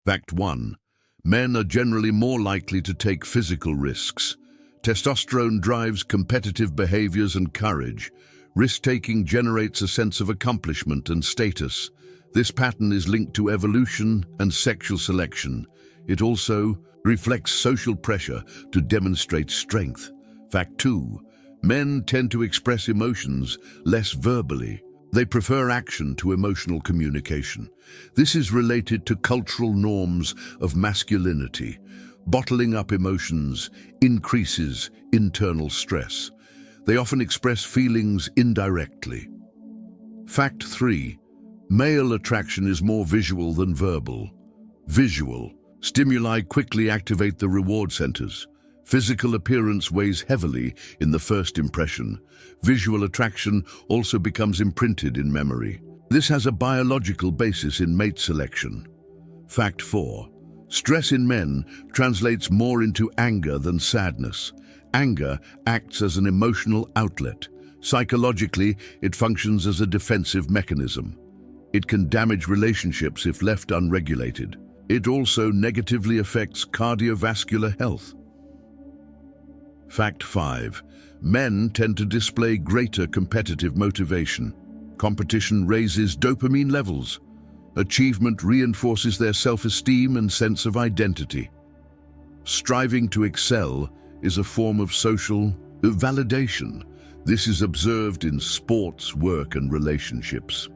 Fact 1. Men are generally more likely to take physical risks. Testosterone drives competitive behaviors and courage. Risk-taking generates a sense of accomplishment and status. This pattern is linked to evolution and sexual selection. It also reflects social pressure to demonstrate strength. Fact 2. Men tend to express emotions less verbally. They prefer action to emotional communication. This is related to cultural norms of masculinity. Bottling up emotions increases internal stress. They often express feelings indirectly. Fact 3. Male attraction is more visual than verbal. Visual stimuli quickly activate the reward centers. Physical appearance weighs heavily in the first impression. Visual attraction also becomes imprinted in memory. This has a biological basis in mate selection. Fact 4. Stress in men translates more into anger than sadness. Anger acts as an emotional outlet. Psychologically, it functions as a defensive mechanism. It can damage relationships if left unregulated. It also negatively affects cardiovascular health. Fact 5. Men tend to display greater competitive motivation. Competition raises dopamine levels. Achievement reinforces their self-esteem and sense of identity. Striving to excel is a form of social validation. This is observed in sports, work, and relationships.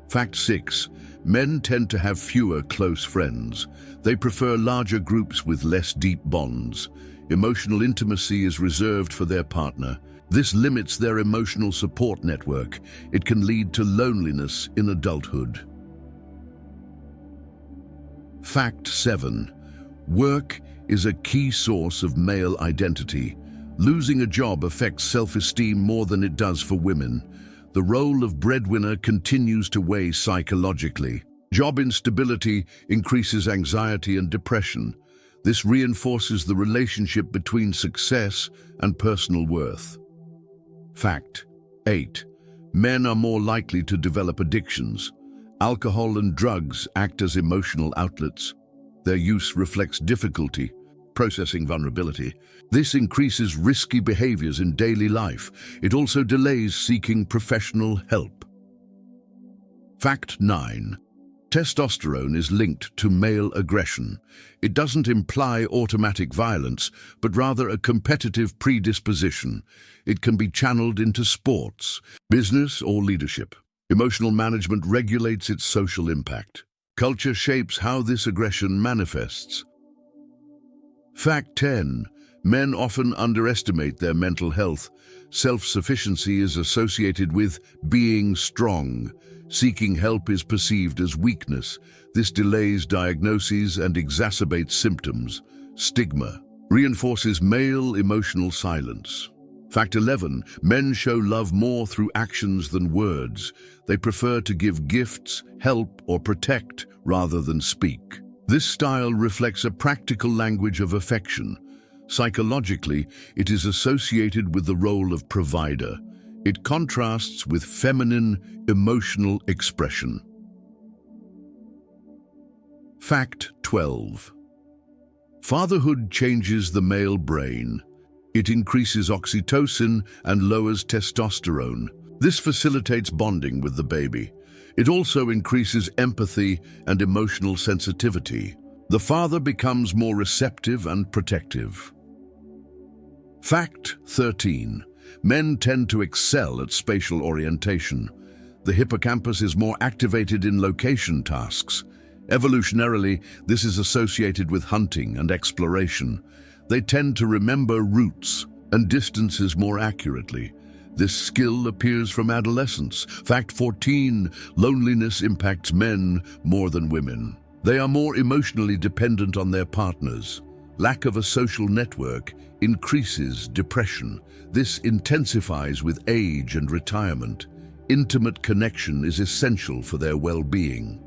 Fact 6. Men tend to have fewer close friends. They prefer larger groups with less deep bonds. Emotional intimacy is reserved for their partner. This limits their emotional support network. It can lead to loneliness in adulthood. Fact 7. Work is a key source of male identity. Losing a job affects self-esteem more than it does for women. The role of breadwinner continues to weigh psychologically. Job instability increases anxiety and depression. This reinforces the relationship between success and personal worth. Fact 8. Men are more likely to develop addictions. Alcohol and drugs act as emotional outlets. Their use reflects difficulty processing vulnerability. This increases risky behaviors in daily life. It also delays seeking professional help. Fact 9. Testosterone is linked to male aggression. It doesn't imply automatic violence, but rather a competitive predisposition. It can be channeled into sports, business, or leadership. Emotional management regulates its social impact. Culture shapes how this aggression manifests. Fact 10. Men often underestimate their mental health. Self-sufficiency is associated with being strong. Seeking help is perceived as weakness. This delays diagnoses and exacerbates symptoms. Stigma reinforces male emotional silence. Fact 11. Men show love more through actions than words. They prefer to give gifts, help, or protect rather than speak. This style reflects a practical language of affection. Psychologically, it is associated with the role of provider. It contrasts with feminine, emotional expression. Fact 12. Fatherhood changes the male brain. It increases oxytocin and lowers testosterone. This facilitates bonding with the baby. It also increases empathy and emotional sensitivity. The father becomes more receptive and protective. Fact 13. Men tend to excel at spatial orientation. The hippocampus is more activated in location tasks. Evolutionarily, this is associated with hunting and exploration. They tend to remember routes and distances more accurately. This skill appears from adolescence. Fact 14. Loneliness impacts men more than women. They are more emotionally dependent on their partners. Lack of a social network increases depression. This intensifies with age and retirement. Intimate connection is essential for their well-being.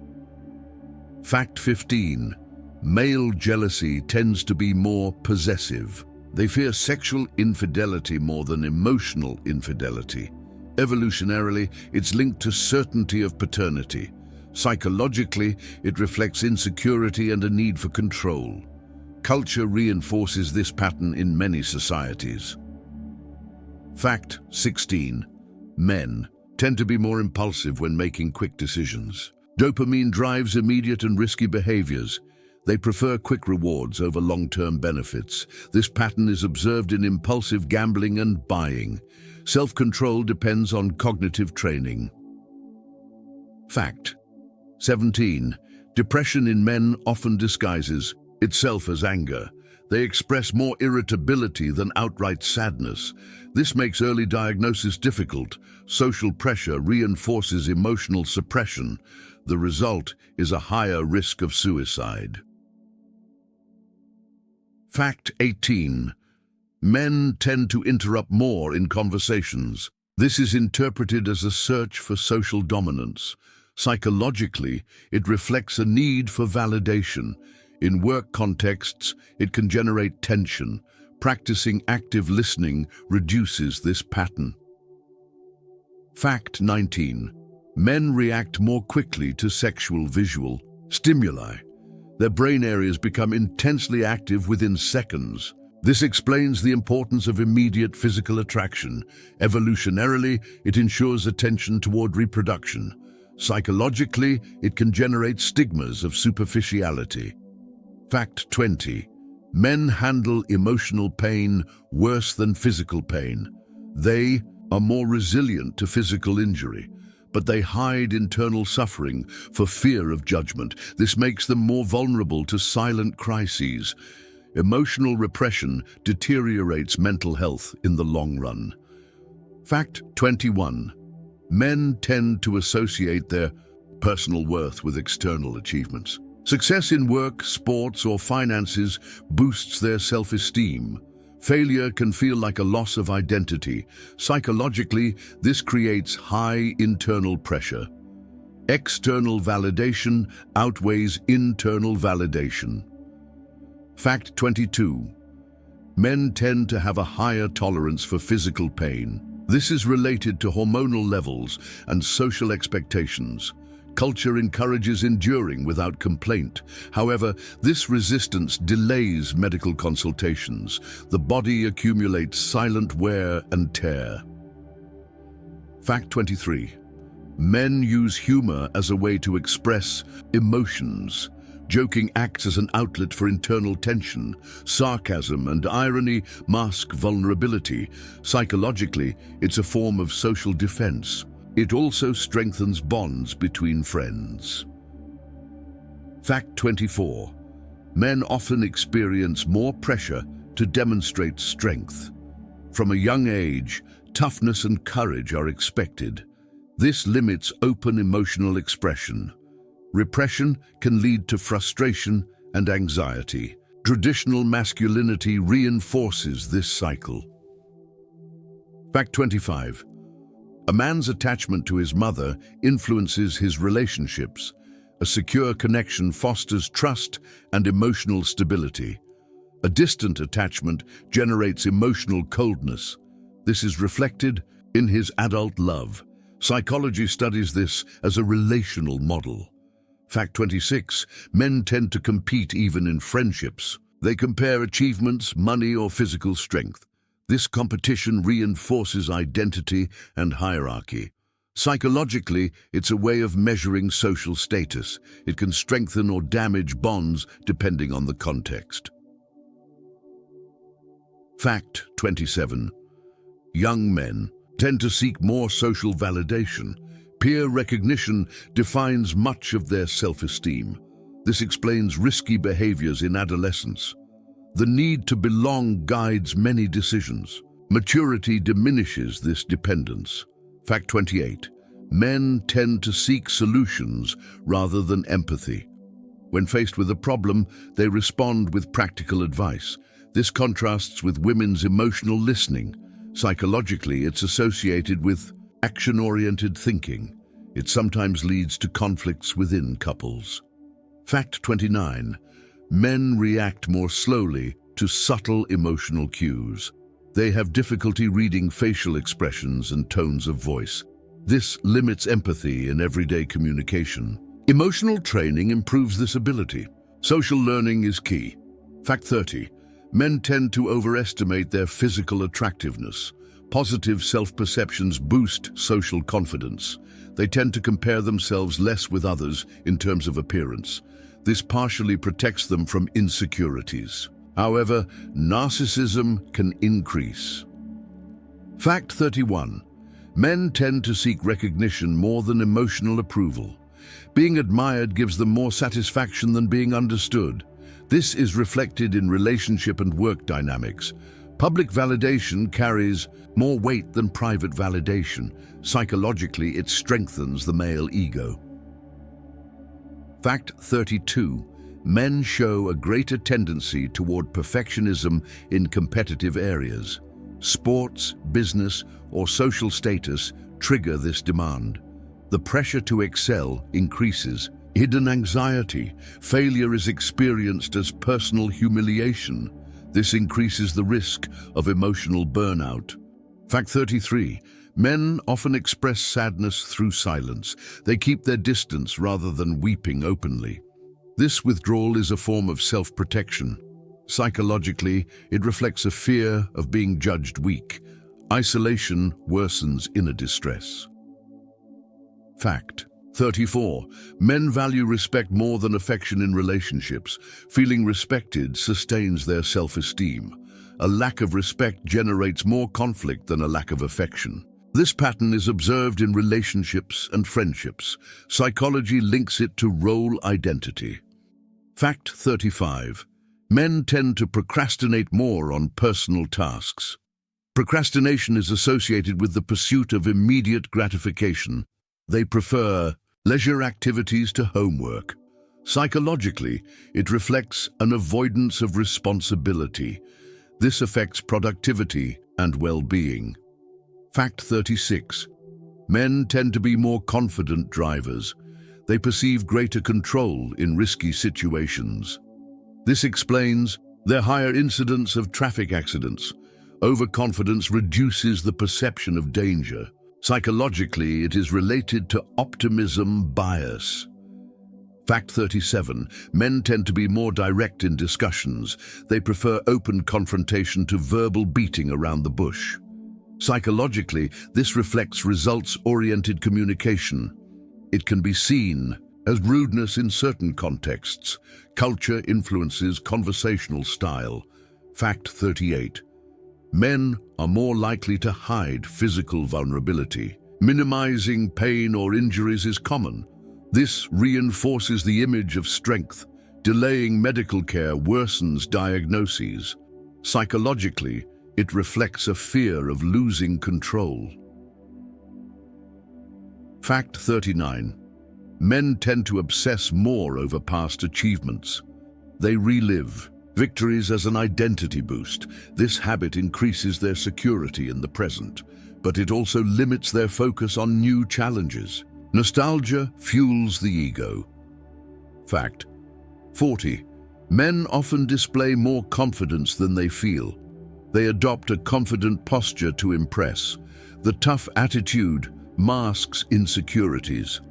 Fact 15. Male jealousy tends to be more possessive. They fear sexual infidelity more than emotional infidelity. Evolutionarily, it's linked to certainty of paternity. Psychologically, it reflects insecurity and a need for control. Culture reinforces this pattern in many societies. Fact 16. Men tend to be more impulsive when making quick decisions. Dopamine drives immediate and risky behaviors. They prefer quick rewards over long-term benefits. This pattern is observed in impulsive gambling and buying. Self-control depends on cognitive training. Fact 17. Depression in men often disguises itself as anger. They express more irritability than outright sadness. This makes early diagnosis difficult. Social pressure reinforces emotional suppression. The result is a higher risk of suicide. Fact 18. Men tend to interrupt more in conversations. This is interpreted as a search for social dominance. Psychologically, it reflects a need for validation. In work contexts, it can generate tension. Practicing active listening reduces this pattern. Fact 19. Men react more quickly to sexual visual stimuli. Their brain areas become intensely active within seconds. This explains the importance of immediate physical attraction. Evolutionarily, it ensures attention toward reproduction. Psychologically, it can generate stigmas of superficiality. Fact 20. Men handle emotional pain worse than physical pain. They are more resilient to physical injury, but they hide internal suffering for fear of judgment. This makes them more vulnerable to silent crises. Emotional repression deteriorates mental health in the long run. Fact 21. Men tend to associate their personal worth with external achievements. Success in work, sports, or finances boosts their self-esteem. Failure can feel like a loss of identity. Psychologically, this creates high internal pressure. External validation outweighs internal validation. Fact 22. Men tend to have a higher tolerance for physical pain. This is related to hormonal levels and social expectations. Culture encourages enduring without complaint. However, this resistance delays medical consultations. The body accumulates silent wear and tear. Fact 23. Men use humor as a way to express emotions. Joking acts as an outlet for internal tension. Sarcasm and irony mask vulnerability. Psychologically, it's a form of social defense. It also strengthens bonds between friends. Fact 24. Men often experience more pressure to demonstrate strength. From a young age, toughness and courage are expected. This limits open emotional expression. Repression can lead to frustration and anxiety. Traditional masculinity reinforces this cycle. Fact 25. A man's attachment to his mother influences his relationships. A secure connection fosters trust and emotional stability. A distant attachment generates emotional coldness. This is reflected in his adult love. Psychology studies this as a relational model. Fact 26. Men tend to compete even in friendships. They compare achievements, money, or physical strength. This competition reinforces identity and hierarchy. Psychologically, it's a way of measuring social status. It can strengthen or damage bonds depending on the context. Fact 27. Young men tend to seek more social validation. Peer recognition defines much of their self-esteem. This explains risky behaviors in adolescence. The need to belong guides many decisions. Maturity diminishes this dependence. Fact 28. Men tend to seek solutions rather than empathy. When faced with a problem, they respond with practical advice. This contrasts with women's emotional listening. Psychologically, it's associated with action-oriented thinking. It sometimes leads to conflicts within couples. Fact 29. Men react more slowly to subtle emotional cues. They have difficulty reading facial expressions and tones of voice. This limits empathy in everyday communication. Emotional training improves this ability. Social learning is key. Fact 30. Men tend to overestimate their physical attractiveness. Positive self-perceptions boost social confidence. They tend to compare themselves less with others in terms of appearance. This partially protects them from insecurities. However, narcissism can increase. Fact 31. Men tend to seek recognition more than emotional approval. Being admired gives them more satisfaction than being understood. This is reflected in relationship and work dynamics. Public validation carries more weight than private validation. Psychologically, it strengthens the male ego. Fact 32. Men show a greater tendency toward perfectionism in competitive areas. Sports, business, or social status trigger this demand. The pressure to excel increases. Hidden anxiety. Failure is experienced as personal humiliation. This increases the risk of emotional burnout. Fact 33. Men often express sadness through silence. They keep their distance rather than weeping openly. This withdrawal is a form of self-protection. Psychologically, it reflects a fear of being judged weak. Isolation worsens inner distress. Fact 34. Men value respect more than affection in relationships. Feeling respected sustains their self-esteem. A lack of respect generates more conflict than a lack of affection. This pattern is observed in relationships and friendships. Psychology links it to role identity. Fact 35. Men tend to procrastinate more on personal tasks. Procrastination is associated with the pursuit of immediate gratification. They prefer leisure activities to homework. Psychologically, it reflects an avoidance of responsibility. This affects productivity and well-being. Fact 36. Men tend to be more confident drivers. They perceive greater control in risky situations. This explains their higher incidence of traffic accidents. Overconfidence reduces the perception of danger. Psychologically, it is related to optimism bias. Fact 37. Men tend to be more direct in discussions. They prefer open confrontation to verbal beating around the bush. Psychologically, this reflects results-oriented communication. It can be seen as rudeness in certain contexts. Culture influences conversational style. Fact 38. Men are more likely to hide physical vulnerability. Minimizing pain or injuries is common. This reinforces the image of strength. Delaying medical care worsens diagnoses. Psychologically, it reflects a fear of losing control. Fact 39. Men tend to obsess more over past achievements. They relive victories as an identity boost. This habit increases their security in the present, but it also limits their focus on new challenges. Nostalgia fuels the ego. Fact 40. Men often display more confidence than they feel. They adopt a confident posture to impress. The tough attitude masks insecurities.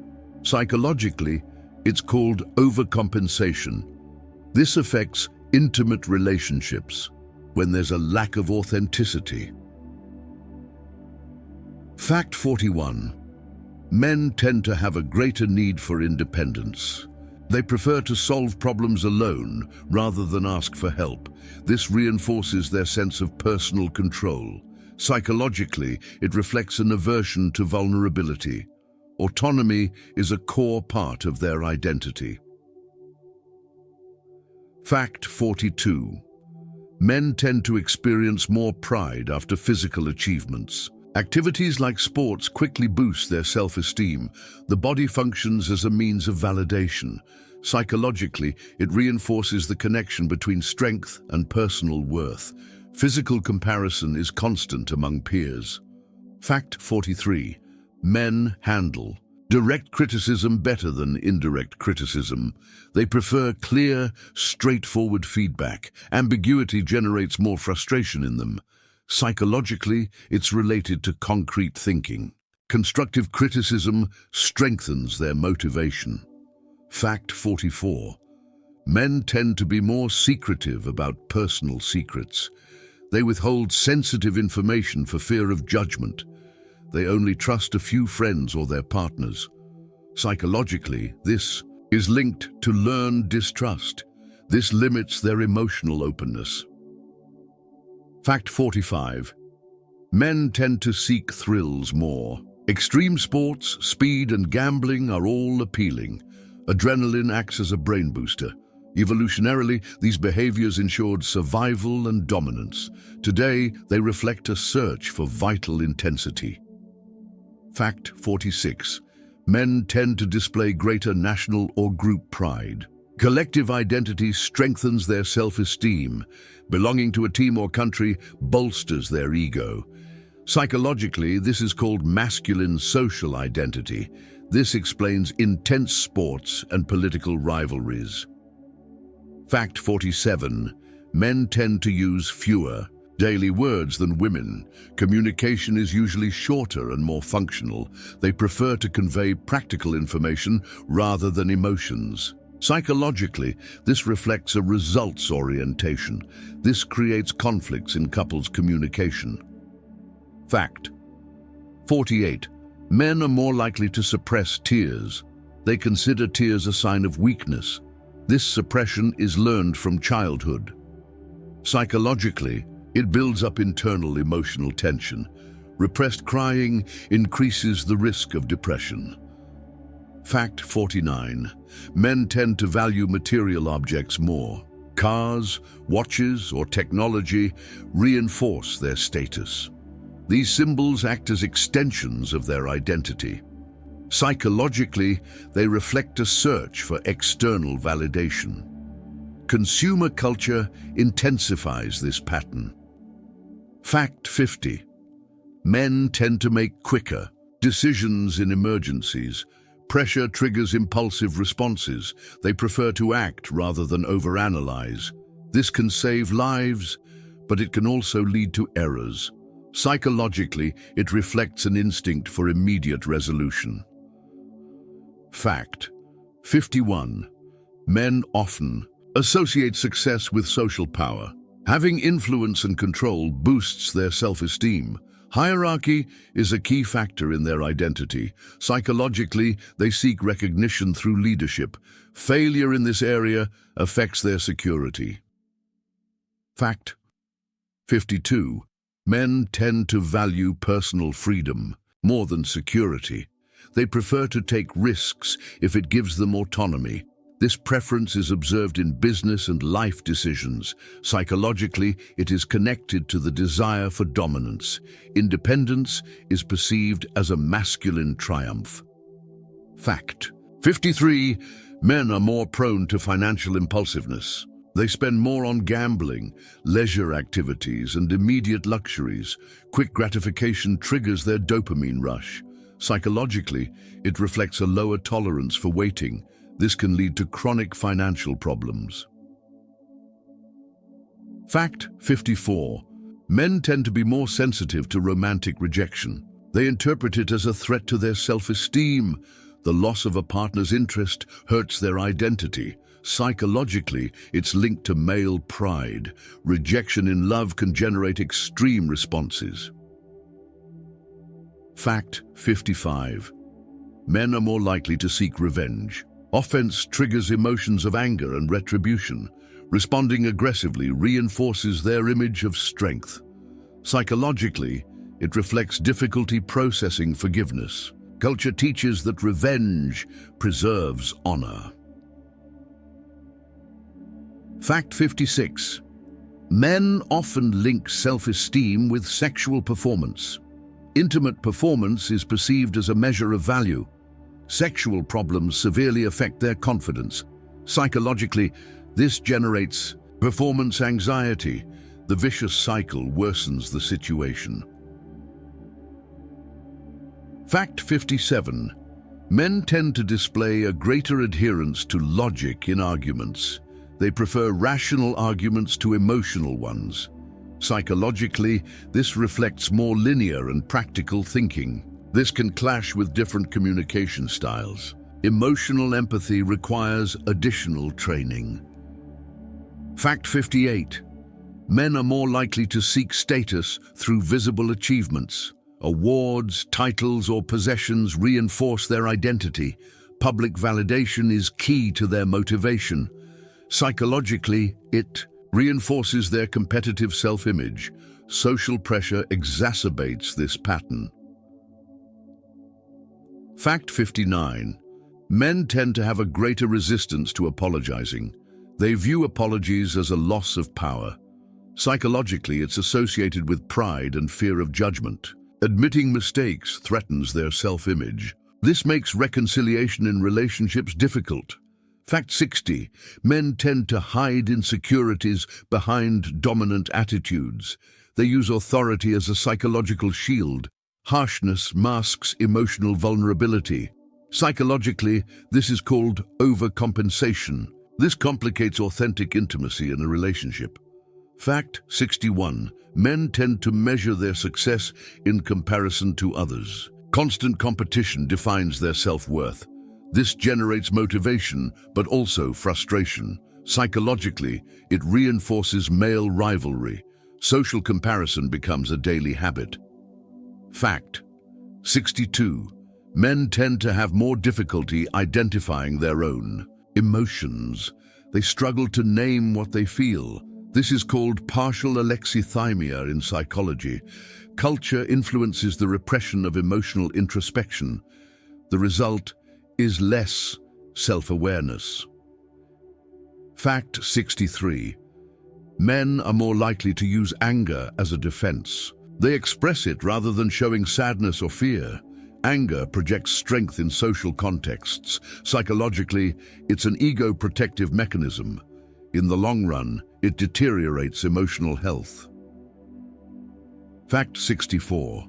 Psychologically, it's called overcompensation. This affects intimate relationships when there's a lack of authenticity. Fact 41. Men tend to have a greater need for independence. They prefer to solve problems alone rather than ask for help. This reinforces their sense of personal control. Psychologically, it reflects an aversion to vulnerability. Autonomy is a core part of their identity. Fact 42. Men tend to experience more pride after physical achievements. Activities like sports quickly boost their self-esteem. The body functions as a means of validation. Psychologically, it reinforces the connection between strength and personal worth. Physical comparison is constant among peers. Fact 43. Men handle direct criticism better than indirect criticism. They prefer clear, straightforward feedback. Ambiguity generates more frustration in them. Psychologically, it's related to concrete thinking. Constructive criticism strengthens their motivation. Fact 44. Men tend to be more secretive about personal secrets. They withhold sensitive information for fear of judgment. They only trust a few friends or their partners. Psychologically, this is linked to learned distrust. This limits their emotional openness. Fact 45. Men tend to seek thrills more. Extreme sports, speed, and gambling are all appealing. Adrenaline acts as a brain booster. Evolutionarily, these behaviors ensured survival and dominance. Today, they reflect a search for vital intensity. Fact 46. Men tend to display greater national or group pride. Collective identity strengthens their self-esteem. Belonging to a team or country bolsters their ego. Psychologically, this is called masculine social identity. This explains intense sports and political rivalries. Fact 47. Men tend to use fewer daily words than women. Communication is usually shorter and more functional. They prefer to convey practical information rather than emotions. Psychologically, this reflects a results orientation. This creates conflicts in couples' communication. Fact 48. Men are more likely to suppress tears. They consider tears a sign of weakness. This suppression is learned from childhood. Psychologically, it builds up internal emotional tension. Repressed crying increases the risk of depression. Fact 49. Men tend to value material objects more. Cars, watches, or technology reinforce their status. These symbols act as extensions of their identity. Psychologically, they reflect a search for external validation. Consumer culture intensifies this pattern. Fact 50. Men tend to make quicker decisions in emergencies. Pressure triggers impulsive responses. They prefer to act rather than overanalyze. This can save lives, but it can also lead to errors. Psychologically, it reflects an instinct for immediate resolution. Fact 51. Men often associate success with social power. Having influence and control boosts their self-esteem. Hierarchy is a key factor in their identity. Psychologically, they seek recognition through leadership. Failure in this area affects their security. Fact 52. Men tend to value personal freedom more than security. They prefer to take risks if it gives them autonomy. This preference is observed in business and life decisions. Psychologically, it is connected to the desire for dominance. Independence is perceived as a masculine triumph. Fact 53. Men are more prone to financial impulsiveness. They spend more on gambling, leisure activities, and immediate luxuries. Quick gratification triggers their dopamine rush. Psychologically, it reflects a lower tolerance for waiting. This can lead to chronic financial problems. Fact 54. Men tend to be more sensitive to romantic rejection. They interpret it as a threat to their self-esteem. The loss of a partner's interest hurts their identity. Psychologically, it's linked to male pride. Rejection in love can generate extreme responses. Fact 55. Men are more likely to seek revenge. Offense triggers emotions of anger and retribution. Responding aggressively reinforces their image of strength. Psychologically, it reflects difficulty processing forgiveness. Culture teaches that revenge preserves honor. Fact 56. Men often link self-esteem with sexual performance. Intimate performance is perceived as a measure of value. Sexual problems severely affect their confidence. Psychologically, this generates performance anxiety. The vicious cycle worsens the situation. Fact 57. Men tend to display a greater adherence to logic in arguments. They prefer rational arguments to emotional ones. Psychologically, this reflects more linear and practical thinking. This can clash with different communication styles. Emotional empathy requires additional training. Fact 58. Men are more likely to seek status through visible achievements. Awards, titles, or possessions reinforce their identity. Public validation is key to their motivation. Psychologically, it reinforces their competitive self-image. Social pressure exacerbates this pattern. Fact 59. Men tend to have a greater resistance to apologizing. They view apologies as a loss of power. Psychologically, it's associated with pride and fear of judgment. Admitting mistakes threatens their self-image. This makes reconciliation in relationships difficult. Fact 60. Men tend to hide insecurities behind dominant attitudes. They use authority as a psychological shield. Harshness masks emotional vulnerability. Psychologically, this is called overcompensation. This complicates authentic intimacy in a relationship. Fact 61. Men tend to measure their success in comparison to others. Constant competition defines their self-worth. This generates motivation, but also frustration. Psychologically, it reinforces male rivalry. Social comparison becomes a daily habit. Fact 62. Men tend to have more difficulty identifying their own emotions. They struggle to name what they feel. This is called partial alexithymia in psychology. Culture influences the repression of emotional introspection. The result is less self-awareness. Fact 63. Men are more likely to use anger as a defense. They express it rather than showing sadness or fear. Anger projects strength in social contexts. Psychologically, it's an ego-protective mechanism. In the long run, it deteriorates emotional health. Fact 64.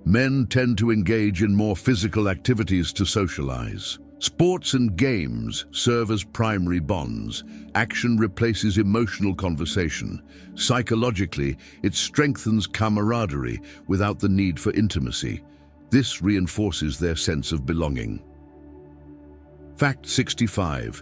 Men tend to engage in more physical activities to socialize. Sports and games serve as primary bonds. Action replaces emotional conversation. Psychologically, it strengthens camaraderie without the need for intimacy. This reinforces their sense of belonging. Fact 65.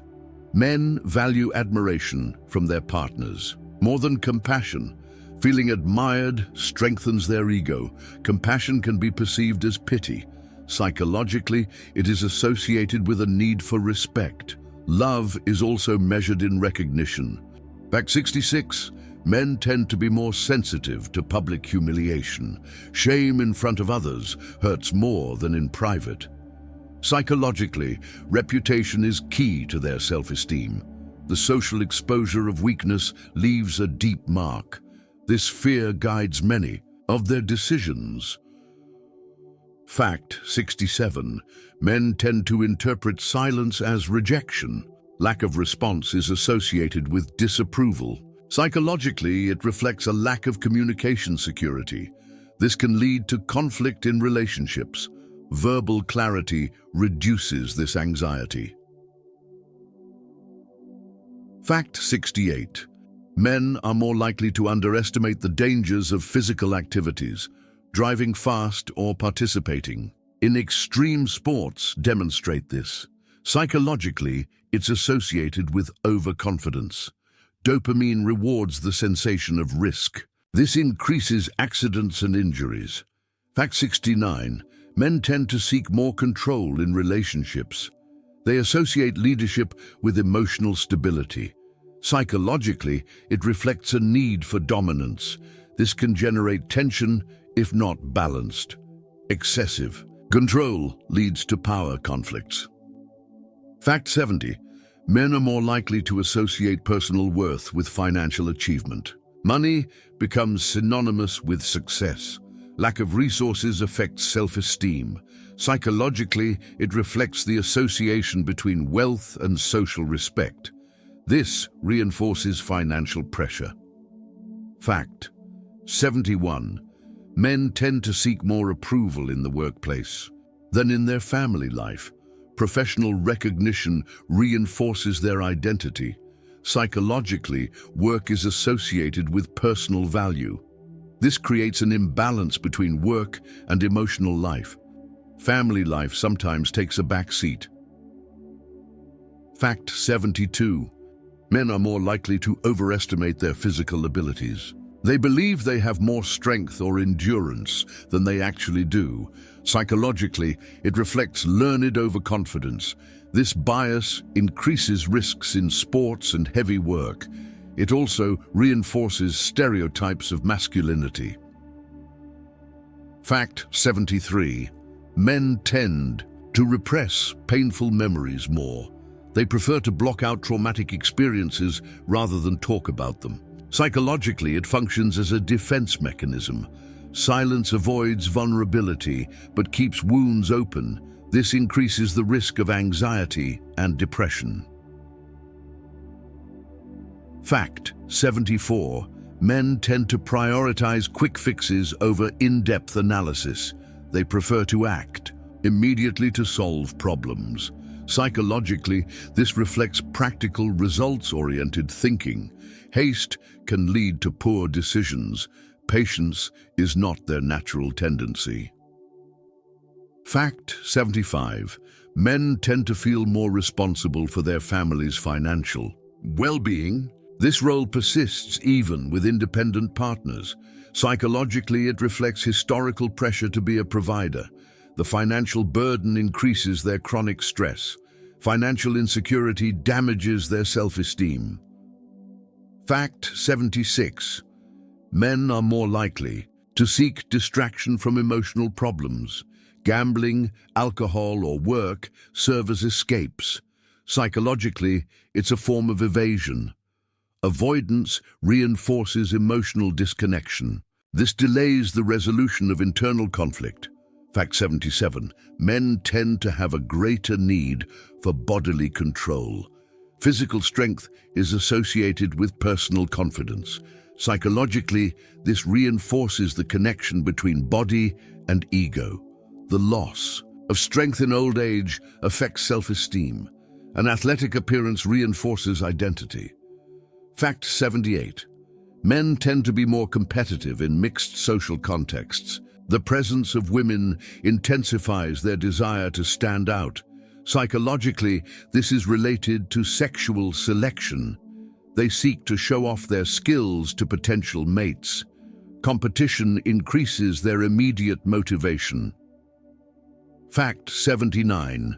Men value admiration from their partners more than compassion. Feeling admired strengthens their ego. Compassion can be perceived as pity. Psychologically, it is associated with a need for respect. Love is also measured in recognition. Fact 66. Men tend to be more sensitive to public humiliation. Shame in front of others hurts more than in private. Psychologically, reputation is key to their self-esteem. The social exposure of weakness leaves a deep mark. This fear guides many of their decisions. Fact 67. Men tend to interpret silence as rejection. Lack of response is associated with disapproval. Psychologically, it reflects a lack of communication security. This can lead to conflict in relationships. Verbal clarity reduces this anxiety. Fact 68. Men are more likely to underestimate the dangers of physical activities. Driving fast or participating in extreme sports demonstrate this. Psychologically, it's associated with overconfidence. Dopamine rewards the sensation of risk. This increases accidents and injuries. Fact 69. Men tend to seek more control in relationships. They associate leadership with emotional stability. Psychologically, it reflects a need for dominance. This can generate tension if not balanced. Excessive control leads to power conflicts. Fact 70. Men are more likely to associate personal worth with financial achievement. Money becomes synonymous with success. Lack of resources affects self-esteem. Psychologically, it reflects the association between wealth and social respect. This reinforces financial pressure. Fact 71. Men tend to seek more approval in the workplace than in their family life. Professional recognition reinforces their identity. Psychologically, work is associated with personal value. This creates an imbalance between work and emotional life. Family life sometimes takes a back seat. Fact 72. Men are more likely to overestimate their physical abilities. They believe they have more strength or endurance than they actually do. Psychologically, it reflects learned overconfidence. This bias increases risks in sports and heavy work. It also reinforces stereotypes of masculinity. Fact 73. Men tend to repress painful memories more. They prefer to block out traumatic experiences rather than talk about them. Psychologically, it functions as a defense mechanism. Silence avoids vulnerability, but keeps wounds open. This increases the risk of anxiety and depression. Fact 74. Men tend to prioritize quick fixes over in-depth analysis. They prefer to act immediately to solve problems. Psychologically, this reflects practical, results-oriented thinking. Haste can lead to poor decisions. Patience is not their natural tendency. Fact 75. Men tend to feel more responsible for their family's financial well-being. This role persists even with independent partners. Psychologically, it reflects historical pressure to be a provider. The financial burden increases their chronic stress. Financial insecurity damages their self-esteem. Fact 76. Men are more likely to seek distraction from emotional problems. Gambling, alcohol, or work serve as escapes. Psychologically, it's a form of evasion. Avoidance reinforces emotional disconnection. This delays the resolution of internal conflict. Fact 77. Men tend to have a greater need for bodily control. Physical strength is associated with personal confidence. Psychologically, this reinforces the connection between body and ego. The loss of strength in old age affects self-esteem. An athletic appearance reinforces identity. Fact 78. Men tend to be more competitive in mixed social contexts. The presence of women intensifies their desire to stand out. Psychologically, this is related to sexual selection. They seek to show off their skills to potential mates. Competition increases their immediate motivation. Fact 79.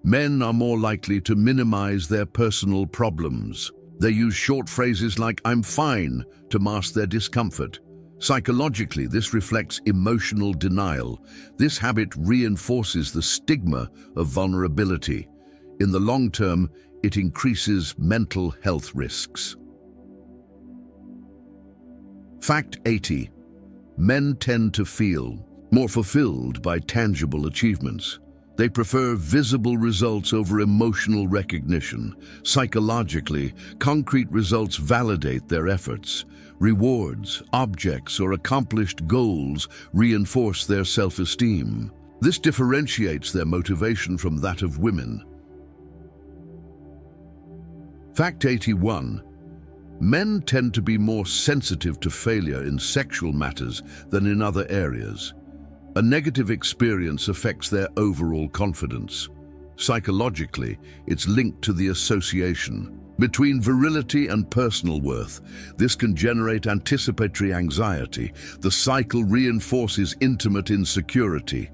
Men are more likely to minimize their personal problems. They use short phrases like "I'm fine" to mask their discomfort. Psychologically, this reflects emotional denial. This habit reinforces the stigma of vulnerability. In the long term, it increases mental health risks. Fact 80. Men tend to feel more fulfilled by tangible achievements. They prefer visible results over emotional recognition. Psychologically, concrete results validate their efforts. Rewards, objects, or accomplished goals reinforce their self-esteem. This differentiates their motivation from that of women. Fact 81. Men tend to be more sensitive to failure in sexual matters than in other areas. A negative experience affects their overall confidence. Psychologically, it's linked to the association between virility and personal worth. This can generate anticipatory anxiety. The cycle reinforces intimate insecurity.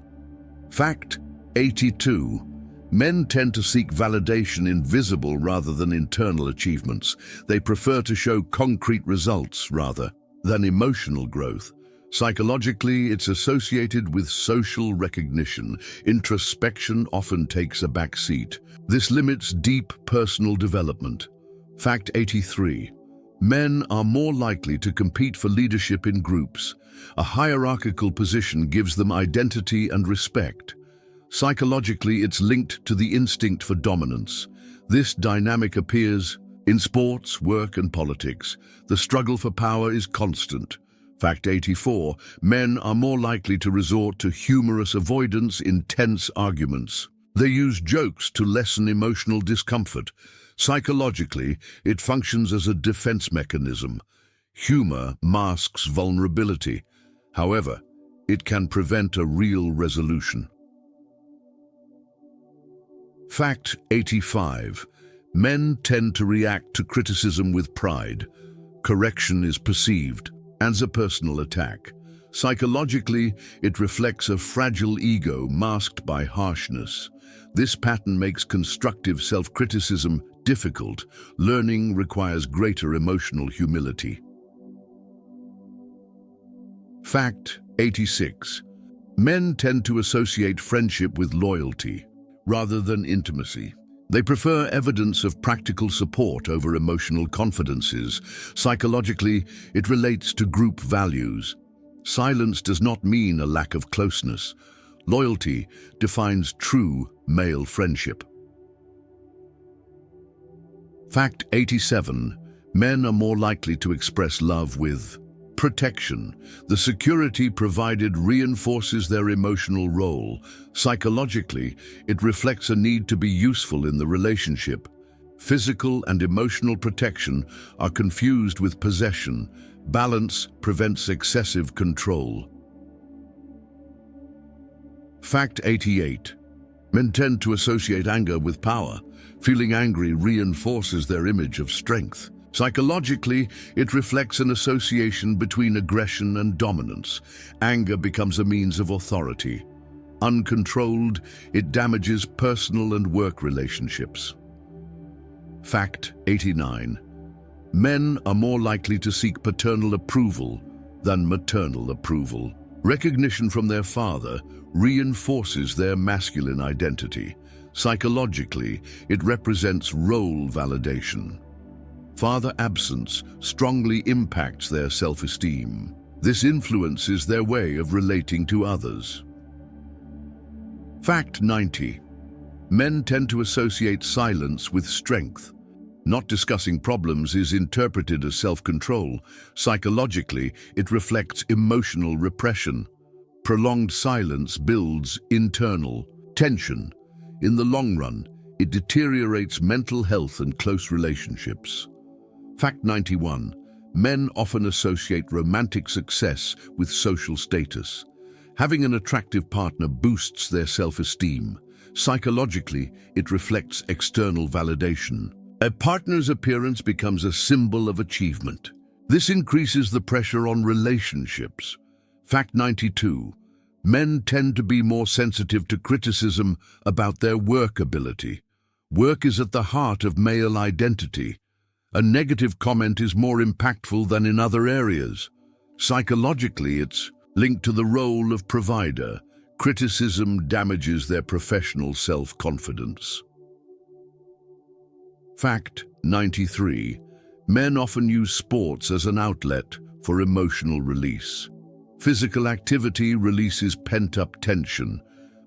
Fact 82. Men tend to seek validation in visible rather than internal achievements. They prefer to show concrete results rather than emotional growth. Psychologically, it's associated with social recognition. Introspection often takes a back seat. This limits deep personal development. Fact 83. Men are more likely to compete for leadership in groups. A hierarchical position gives them identity and respect. Psychologically, it's linked to the instinct for dominance. This dynamic appears in sports, work, and politics. The struggle for power is constant. Fact 84. Men are more likely to resort to humorous avoidance in tense arguments. They use jokes to lessen emotional discomfort. Psychologically, it functions as a defense mechanism. Humor masks vulnerability. However, it can prevent a real resolution. Fact 85. Men tend to react to criticism with pride. Correction is perceived as a personal attack. Psychologically, it reflects a fragile ego masked by harshness. This pattern makes constructive self-criticism difficult. Learning requires greater emotional humility. Fact 86. Men tend to associate friendship with loyalty rather than intimacy. They prefer evidence of practical support over emotional confidences. Psychologically, it relates to group values. Silence does not mean a lack of closeness. Loyalty defines true male friendship. Fact 87. Men are more likely to express love with protection. The security provided reinforces their emotional role. Psychologically, it reflects a need to be useful in the relationship. Physical and emotional protection are confused with possession. Balance prevents excessive control. Fact 88. Men tend to associate anger with power. Feeling angry reinforces their image of strength. Psychologically, it reflects an association between aggression and dominance. Anger becomes a means of authority. Uncontrolled, it damages personal and work relationships. Fact 89. Men are more likely to seek paternal approval than maternal approval. Recognition from their father reinforces their masculine identity. Psychologically, it represents role validation. Father absence strongly impacts their self-esteem. This influences their way of relating to others. Fact 90. Men tend to associate silence with strength. Not discussing problems is interpreted as self-control. Psychologically, it reflects emotional repression. Prolonged silence builds internal tension. In the long run, it deteriorates mental health and close relationships. Fact 91. Men often associate romantic success with social status. Having an attractive partner boosts their self-esteem. Psychologically, it reflects external validation. A partner's appearance becomes a symbol of achievement. This increases the pressure on relationships. Fact 92. Men tend to be more sensitive to criticism about their work ability. Work is at the heart of male identity. A negative comment is more impactful than in other areas. Psychologically, it's linked to the role of provider. Criticism damages their professional self-confidence. Fact 93. Men often use sports as an outlet for emotional release. Physical activity releases pent-up tension.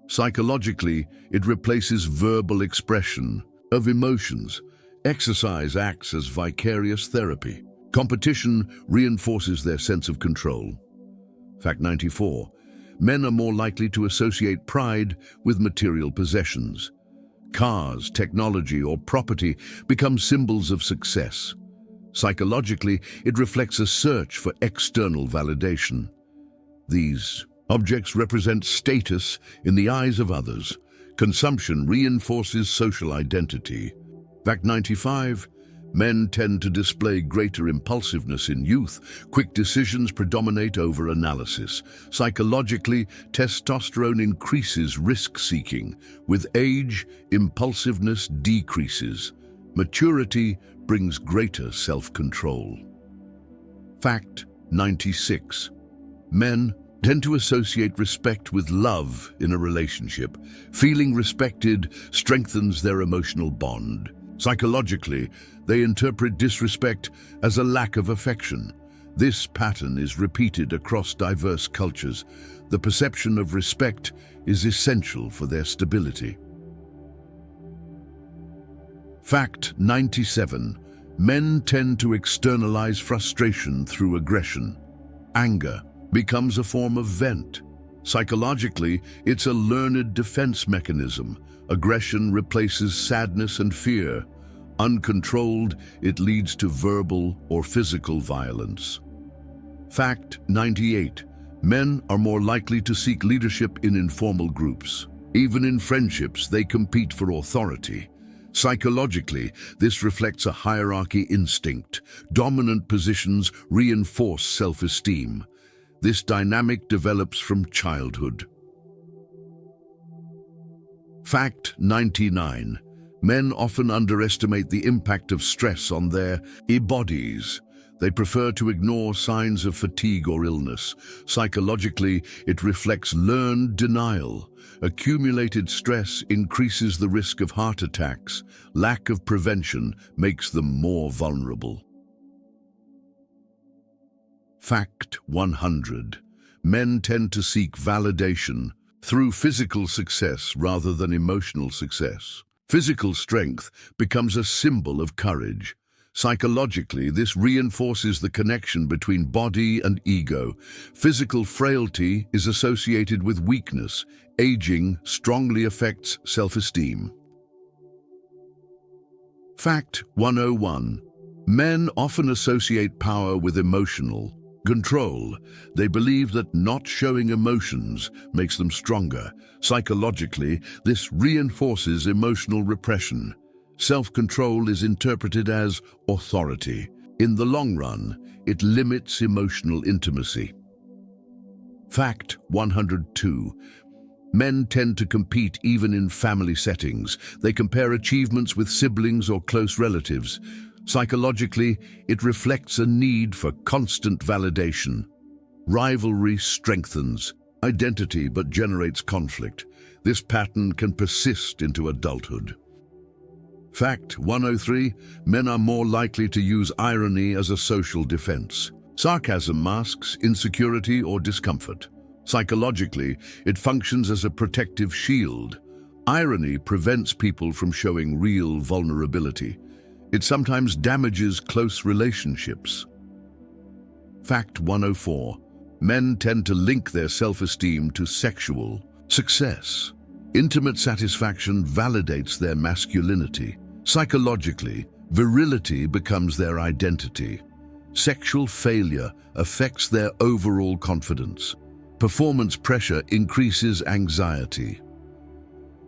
Psychologically, it replaces verbal expression of emotions. Exercise acts as vicarious therapy. Competition reinforces their sense of control. Fact 94. Men are more likely to associate pride with material possessions. Cars, technology, or property become symbols of success. Psychologically, it reflects a search for external validation. These objects represent status in the eyes of others. Consumption reinforces social identity. Fact 95. Men tend to display greater impulsiveness in youth. Quick decisions predominate over analysis. Psychologically, testosterone increases risk-seeking. With age, impulsiveness decreases. Maturity brings greater self-control. Fact 96. Men tend to associate respect with love in a relationship. Feeling respected strengthens their emotional bond. Psychologically, they interpret disrespect as a lack of affection. This pattern is repeated across diverse cultures. The perception of respect is essential for their stability. Fact 97. Men tend to externalize frustration through aggression. Anger becomes a form of vent. Psychologically, it's a learned defense mechanism. Aggression replaces sadness and fear. Uncontrolled, it leads to verbal or physical violence. Fact 98. Men are more likely to seek leadership in informal groups. Even in friendships, they compete for authority. Psychologically, this reflects a hierarchy instinct. Dominant positions reinforce self-esteem. This dynamic develops from childhood. Fact 99. Men often underestimate the impact of stress on their bodies. They prefer to ignore signs of fatigue or illness. Psychologically, it reflects learned denial. Accumulated stress increases the risk of heart attacks. Lack of prevention makes them more vulnerable. Fact 100. Men tend to seek validation through physical success rather than emotional success. Physical strength becomes a symbol of courage. Psychologically, this reinforces the connection between body and ego. Physical frailty is associated with weakness. Aging strongly affects self-esteem. Fact 101. Men often associate power with emotional control. They believe that not showing emotions makes them stronger. Psychologically, this reinforces emotional repression. Self-control is interpreted as authority. In the long run, it limits emotional intimacy. Fact 102. Men tend to compete even in family settings. They compare achievements with siblings or close relatives. Psychologically, it reflects a need for constant validation. Rivalry strengthens identity but generates conflict. This pattern can persist into adulthood. Fact 103. Men are more likely to use irony as a social defense. Sarcasm masks insecurity or discomfort. Psychologically, it functions as a protective shield. Irony prevents people from showing real vulnerability. It sometimes damages close relationships. Fact 104. Men tend to link their self-esteem to sexual success. Intimate satisfaction validates their masculinity. Psychologically, virility becomes their identity. Sexual failure affects their overall confidence. Performance pressure increases anxiety.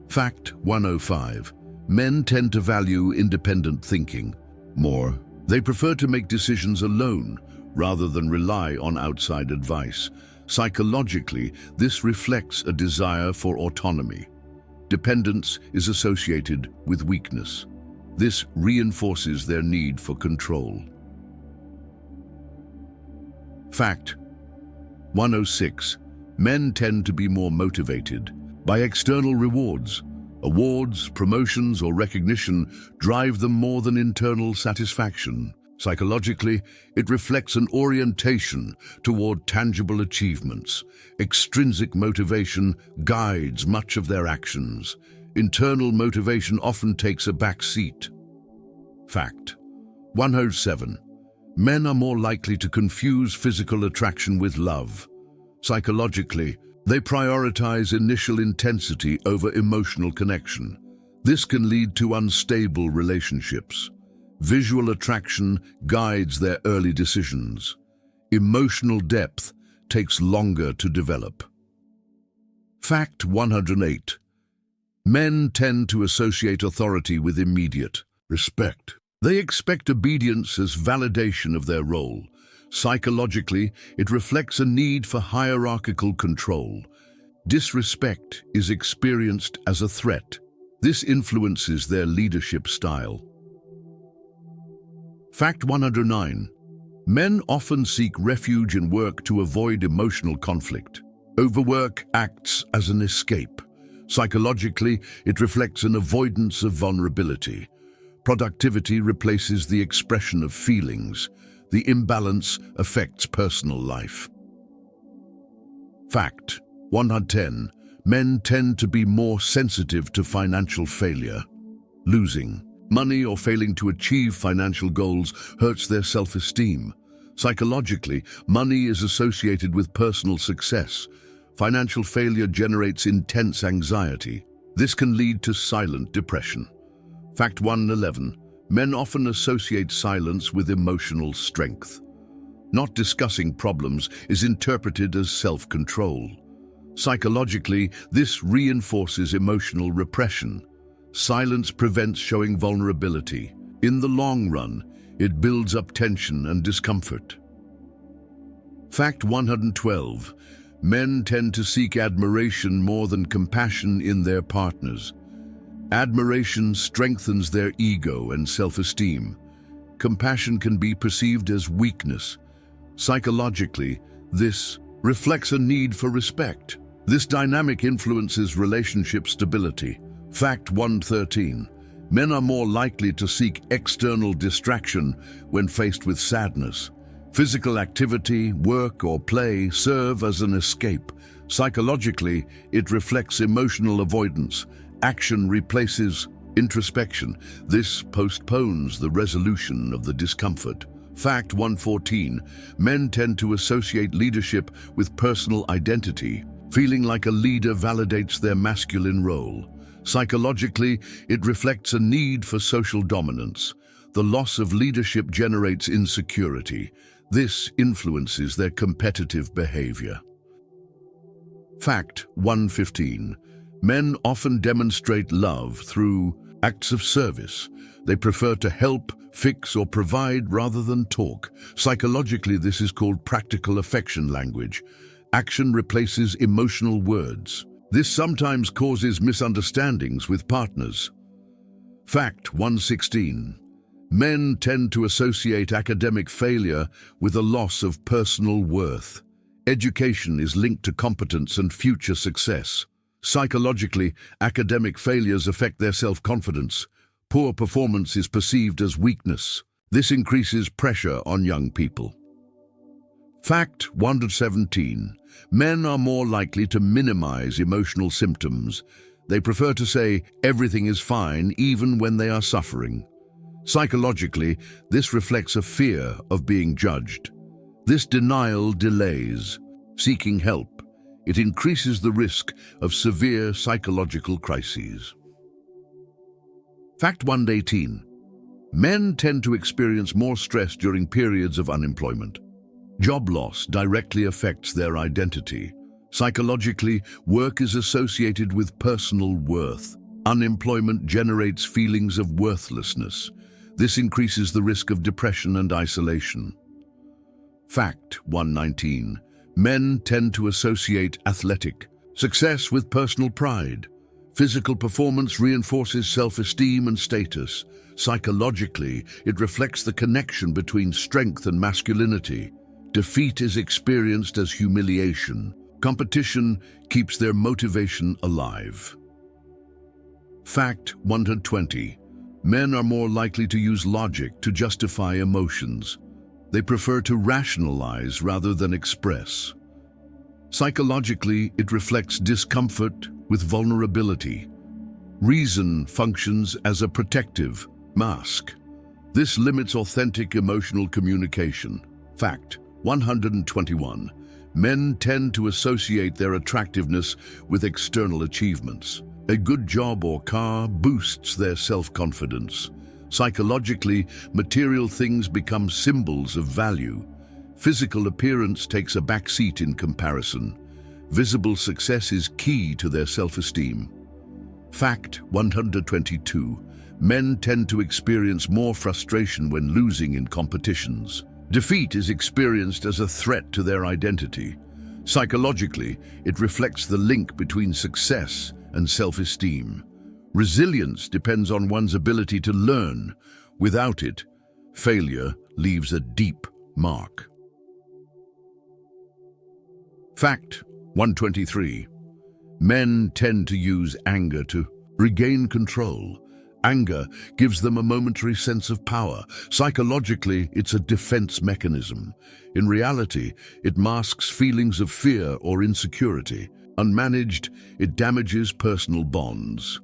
Fact 105. Men tend to value independent thinking more. They prefer to make decisions alone rather than rely on outside advice. Psychologically, this reflects a desire for autonomy. Dependence is associated with weakness. This reinforces their need for control. Fact 106. Men tend to be more motivated by external rewards. Awards, promotions, or recognition drive them more than internal satisfaction. Psychologically, it reflects an orientation toward tangible achievements. Extrinsic motivation guides much of their actions. Internal motivation often takes a back seat. Fact 107. Men are more likely to confuse physical attraction with love. Psychologically, they prioritize initial intensity over emotional connection. This can lead to unstable relationships. Visual attraction guides their early decisions. Emotional depth takes longer to develop. Fact 108. Men tend to associate authority with immediate respect. They expect obedience as validation of their role. Psychologically, it reflects a need for hierarchical control. Disrespect is experienced as a threat. This influences their leadership style. Fact 109. Men often seek refuge in work to avoid emotional conflict. Overwork acts as an escape. Psychologically, it reflects an avoidance of vulnerability. Productivity replaces the expression of feelings. The imbalance affects personal life. Fact 110. Men tend to be more sensitive to financial failure. Losing money or failing to achieve financial goals hurts their self-esteem. Psychologically, money is associated with personal success. Financial failure generates intense anxiety. This can lead to silent depression. Fact 111. Men often associate silence with emotional strength. Not discussing problems is interpreted as self-control. Psychologically, this reinforces emotional repression. Silence prevents showing vulnerability. In the long run, it builds up tension and discomfort. Fact 112. Men tend to seek admiration more than compassion in their partners. Admiration strengthens their ego and self-esteem. Compassion can be perceived as weakness. Psychologically, this reflects a need for respect. This dynamic influences relationship stability. Fact 113. Men are more likely to seek external distraction when faced with sadness. Physical activity, work, or play serve as an escape. Psychologically, it reflects emotional avoidance. Action replaces introspection. This postpones the resolution of the discomfort. Fact 114. Men tend to associate leadership with personal identity. Feeling like a leader validates their masculine role. Psychologically, it reflects a need for social dominance. The loss of leadership generates insecurity. This influences their competitive behavior. Fact 115. Men often demonstrate love through acts of service. They prefer to help, fix, or provide rather than talk. Psychologically, this is called practical affection language. Action replaces emotional words. This sometimes causes misunderstandings with partners. Fact 116. Men tend to associate academic failure with a loss of personal worth. Education is linked to competence and future success. Psychologically, academic failures affect their self-confidence. Poor performance is perceived as weakness. This increases pressure on young people. Fact 117. Men are more likely to minimize emotional symptoms. They prefer to say everything is fine even when they are suffering. Psychologically, this reflects a fear of being judged. This denial delays seeking help. It increases the risk of severe psychological crises. Fact 118. Men tend to experience more stress during periods of unemployment. Job loss directly affects their identity. Psychologically, work is associated with personal worth. Unemployment generates feelings of worthlessness. This increases the risk of depression and isolation. Fact 119. Men tend to associate athletic success with personal pride. Physical performance reinforces self-esteem and status. Psychologically, it reflects the connection between strength and masculinity. Defeat is experienced as humiliation. Competition keeps their motivation alive. Fact 120. Men are more likely to use logic to justify emotions. They prefer to rationalize rather than express. Psychologically, it reflects discomfort with vulnerability. Reason functions as a protective mask. This limits authentic emotional communication. Fact 121. Men tend to associate their attractiveness with external achievements. A good job or car boosts their self-confidence. Psychologically, material things become symbols of value. Physical appearance takes a backseat in comparison. Visible success is key to their self-esteem. Fact 122. Men tend to experience more frustration when losing in competitions. Defeat is experienced as a threat to their identity. Psychologically, it reflects the link between success and self-esteem. Resilience depends on one's ability to learn. Without it, failure leaves a deep mark. Fact 123. Men tend to use anger to regain control. Anger gives them a momentary sense of power. Psychologically, it's a defense mechanism. In reality, it masks feelings of fear or insecurity. Unmanaged, it damages personal bonds.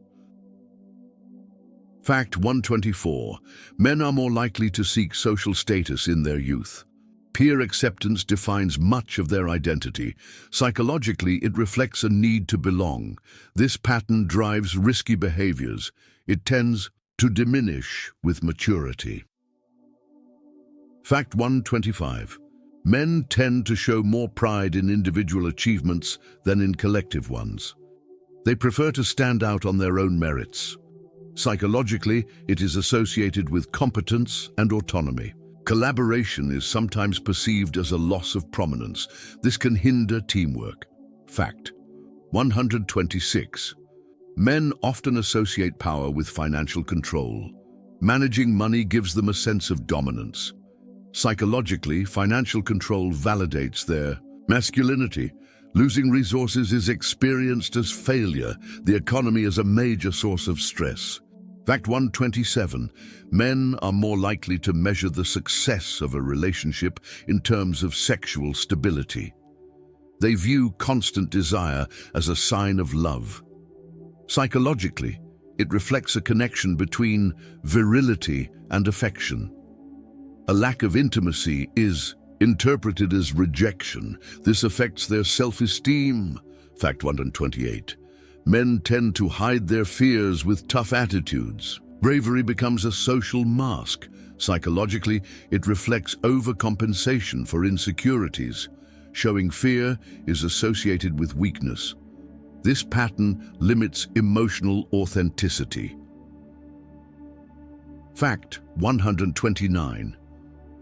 Fact 124. Men are more likely to seek social status in their youth. Peer acceptance defines much of their identity. Psychologically, it reflects a need to belong. This pattern drives risky behaviors. It tends to diminish with maturity. Fact 125. Men tend to show more pride in individual achievements than in collective ones. They prefer to stand out on their own merits. Psychologically, it is associated with competence and autonomy. Collaboration is sometimes perceived as a loss of prominence. This can hinder teamwork. Fact 126. Men often associate power with financial control. Managing money gives them a sense of dominance. Psychologically, financial control validates their masculinity. Losing resources is experienced as failure. The economy is a major source of stress. Fact 127. Men are more likely to measure the success of a relationship in terms of sexual stability. They view constant desire as a sign of love. Psychologically, it reflects a connection between virility and affection. A lack of intimacy is interpreted as rejection. This affects their self-esteem. Fact 128. Men tend to hide their fears with tough attitudes. Bravery becomes a social mask. Psychologically, it reflects overcompensation for insecurities. Showing fear is associated with weakness. This pattern limits emotional authenticity. Fact 129.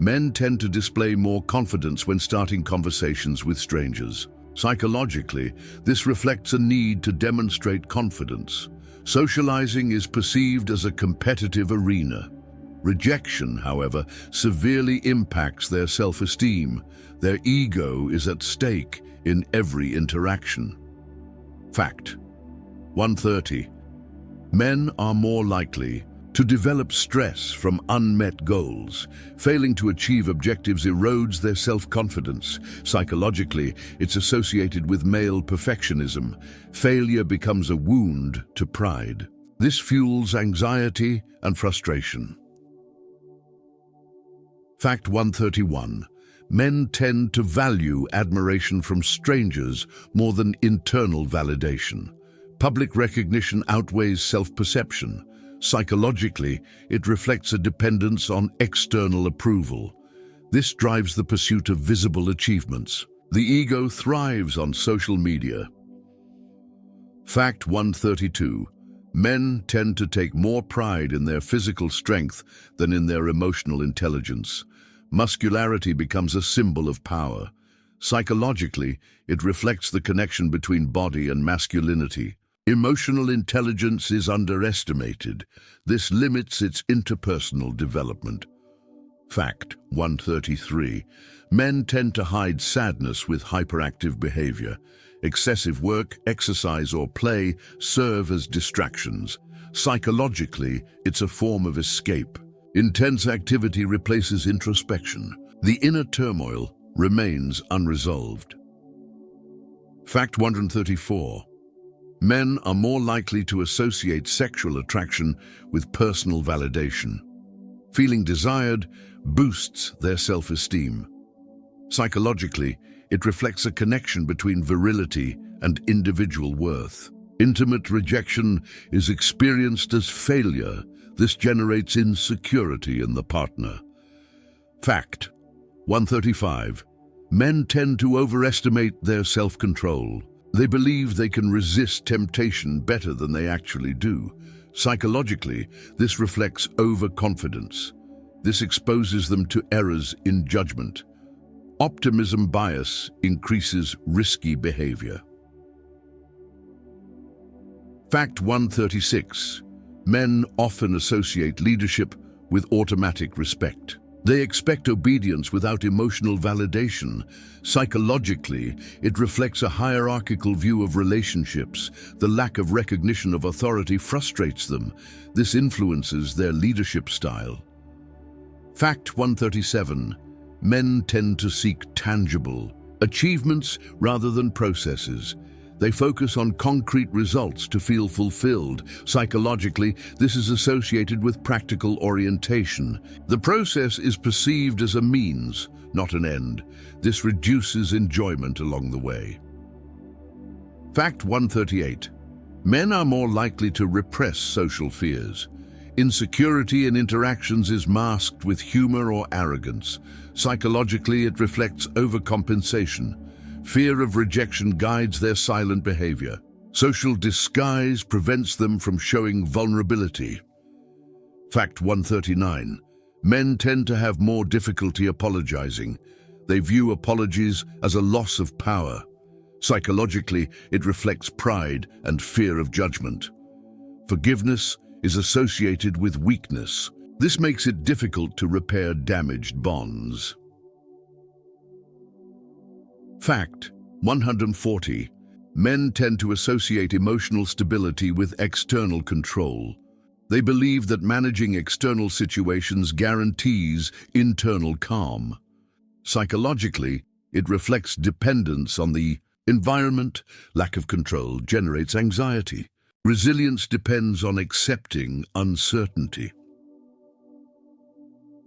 Men tend to display more confidence when starting conversations with strangers. Psychologically, this reflects a need to demonstrate confidence. Socializing is perceived as a competitive arena. Rejection, however, severely impacts their self-esteem. Their ego is at stake in every interaction. Fact 130. Men are more likely to develop stress from unmet goals. Failing to achieve objectives erodes their self-confidence. Psychologically, it's associated with male perfectionism. Failure becomes a wound to pride. This fuels anxiety and frustration. Fact 131. Men tend to value admiration from strangers more than internal validation. Public recognition outweighs self-perception. Psychologically, it reflects a dependence on external approval. This drives the pursuit of visible achievements. The ego thrives on social media. Fact 132. Men tend to take more pride in their physical strength than in their emotional intelligence. Muscularity becomes a symbol of power. Psychologically, it reflects the connection between body and masculinity. Emotional intelligence is underestimated. This limits its interpersonal development. Fact 133. Men tend to hide sadness with hyperactive behavior. Excessive work, exercise, or play serve as distractions. Psychologically, it's a form of escape. Intense activity replaces introspection. The inner turmoil remains unresolved. Fact 134. Men are more likely to associate sexual attraction with personal validation. Feeling desired boosts their self-esteem. Psychologically, it reflects a connection between virility and individual worth. Intimate rejection is experienced as failure. This generates insecurity in the partner. Fact 135. Men tend to overestimate their self-control. They believe they can resist temptation better than they actually do. Psychologically, this reflects overconfidence. This exposes them to errors in judgment. Optimism bias increases risky behavior. Fact 136. Men often associate leadership with automatic respect. They expect obedience without emotional validation. Psychologically, it reflects a hierarchical view of relationships. The lack of recognition of authority frustrates them. This influences their leadership style. Fact 137. Men tend to seek tangible achievements rather than processes. They focus on concrete results to feel fulfilled. Psychologically, this is associated with practical orientation. The process is perceived as a means, not an end. This reduces enjoyment along the way. Fact 138. Men are more likely to repress social fears. Insecurity in interactions is masked with humor or arrogance. Psychologically, it reflects overcompensation. Fear of rejection guides their silent behavior. Social disguise prevents them from showing vulnerability. Fact 139. Men tend to have more difficulty apologizing. They view apologies as a loss of power. Psychologically, it reflects pride and fear of judgment. Forgiveness is associated with weakness. This makes it difficult to repair damaged bonds. Fact 140. Men tend to associate emotional stability with external control. They believe that managing external situations guarantees internal calm. Psychologically, it reflects dependence on the environment. Lack of control generates anxiety. Resilience depends on accepting uncertainty.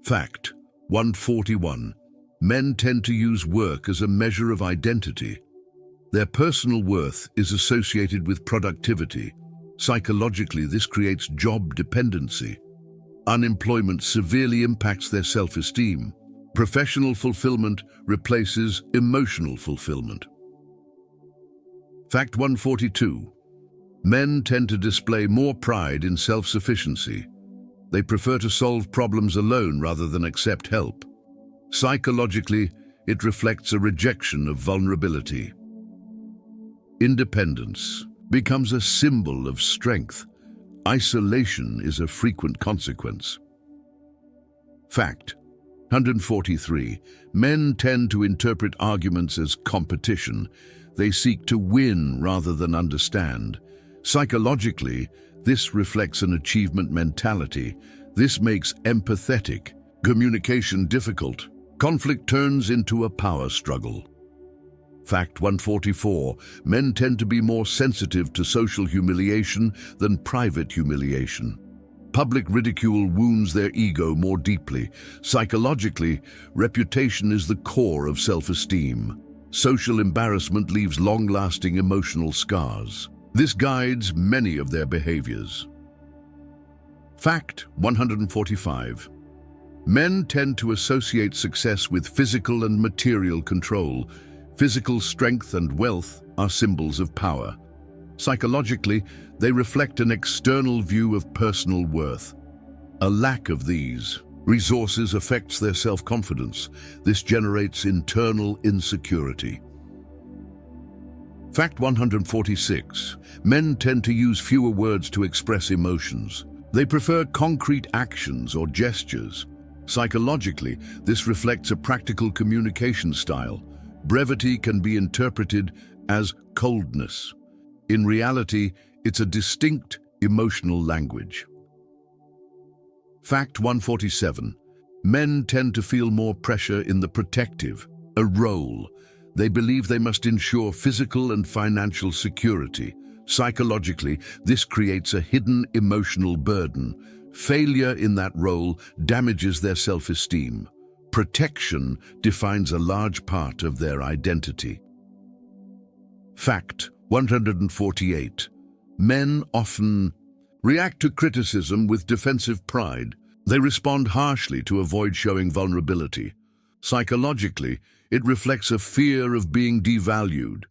Fact 141. Men tend to use work as a measure of identity. Their personal worth is associated with productivity. Psychologically, this creates job dependency. Unemployment severely impacts their self-esteem. Professional fulfillment replaces emotional fulfillment. Fact 142. Men tend to display more pride in self-sufficiency. They prefer to solve problems alone rather than accept help. Psychologically, it reflects a rejection of vulnerability. Independence becomes a symbol of strength. Isolation is a frequent consequence. Fact 143. Men tend to interpret arguments as competition. They seek to win rather than understand. Psychologically, this reflects an achievement mentality. This makes empathetic communication difficult. Conflict turns into a power struggle. Fact 144. Men tend to be more sensitive to social humiliation than private humiliation. Public ridicule wounds their ego more deeply. Psychologically, reputation is the core of self-esteem. Social embarrassment leaves long-lasting emotional scars. This guides many of their behaviors. Fact 145. Men tend to associate success with physical and material control. Physical strength and wealth are symbols of power. Psychologically, they reflect an external view of personal worth. A lack of these resources affects their self-confidence. This generates internal insecurity. Fact 146. Men tend to use fewer words to express emotions. They prefer concrete actions or gestures. Psychologically, this reflects a practical communication style. Brevity can be interpreted as coldness. In reality, it's a distinct emotional language. Fact 147. Men tend to feel more pressure in the protective, a role. They believe they must ensure physical and financial security. Psychologically, this creates a hidden emotional burden. Failure in that role damages their self-esteem. Protection defines a large part of their identity. Fact 148. Men often react to criticism with defensive pride. They respond harshly to avoid showing vulnerability. Psychologically, it reflects a fear of being devalued.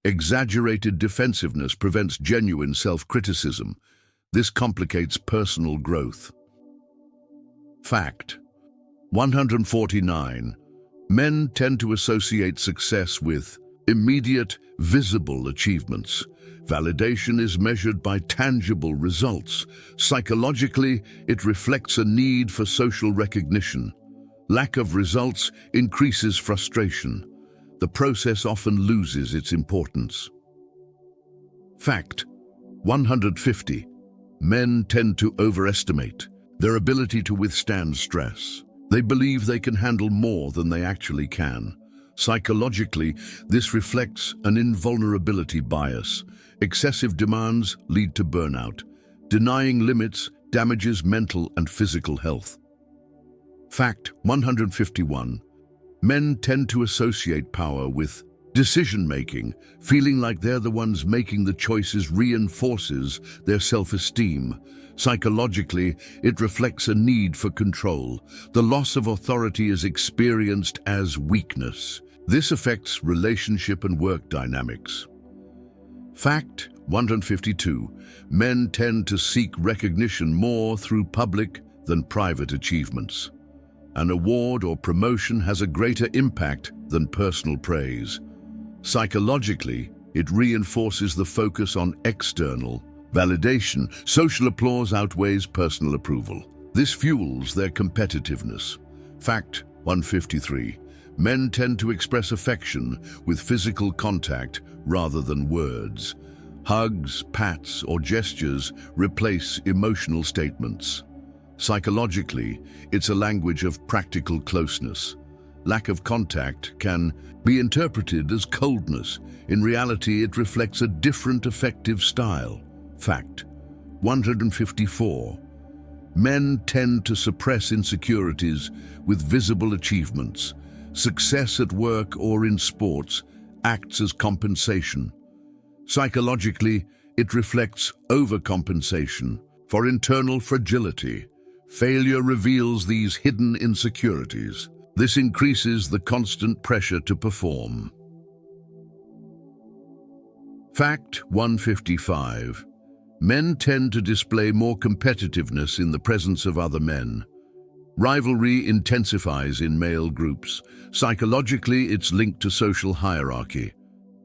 Exaggerated defensiveness prevents genuine self-criticism. This complicates personal growth. Fact 149. Men tend to associate success with immediate, visible achievements. Validation is measured by tangible results. Psychologically, it reflects a need for social recognition. Lack of results increases frustration. The process often loses its importance. Fact 150. Men tend to overestimate their ability to withstand stress. They believe they can handle more than they actually can. Psychologically, this reflects an invulnerability bias. Excessive demands lead to burnout. Denying limits damages mental and physical health. Fact 151. Men tend to associate power with decision-making. Feeling like they're the ones making the choices reinforces their self-esteem. Psychologically, it reflects a need for control. The loss of authority is experienced as weakness. This affects relationship and work dynamics. Fact 152. Men tend to seek recognition more through public than private achievements. An award or promotion has a greater impact than personal praise. Psychologically, it reinforces the focus on external validation. Social applause outweighs personal approval. This fuels their competitiveness. Fact 153. Men tend to express affection with physical contact rather than words. Hugs, pats, or gestures replace emotional statements. Psychologically, it's a language of practical closeness. Lack of contact can be interpreted as coldness. In reality, it reflects a different affective style. Fact 154. Men tend to suppress insecurities with visible achievements. Success at work or in sports acts as compensation. Psychologically, it reflects overcompensation for internal fragility. Failure reveals these hidden insecurities. This increases the constant pressure to perform. Fact 155. Men tend to display more competitiveness in the presence of other men. Rivalry intensifies in male groups. Psychologically, it's linked to social hierarchy.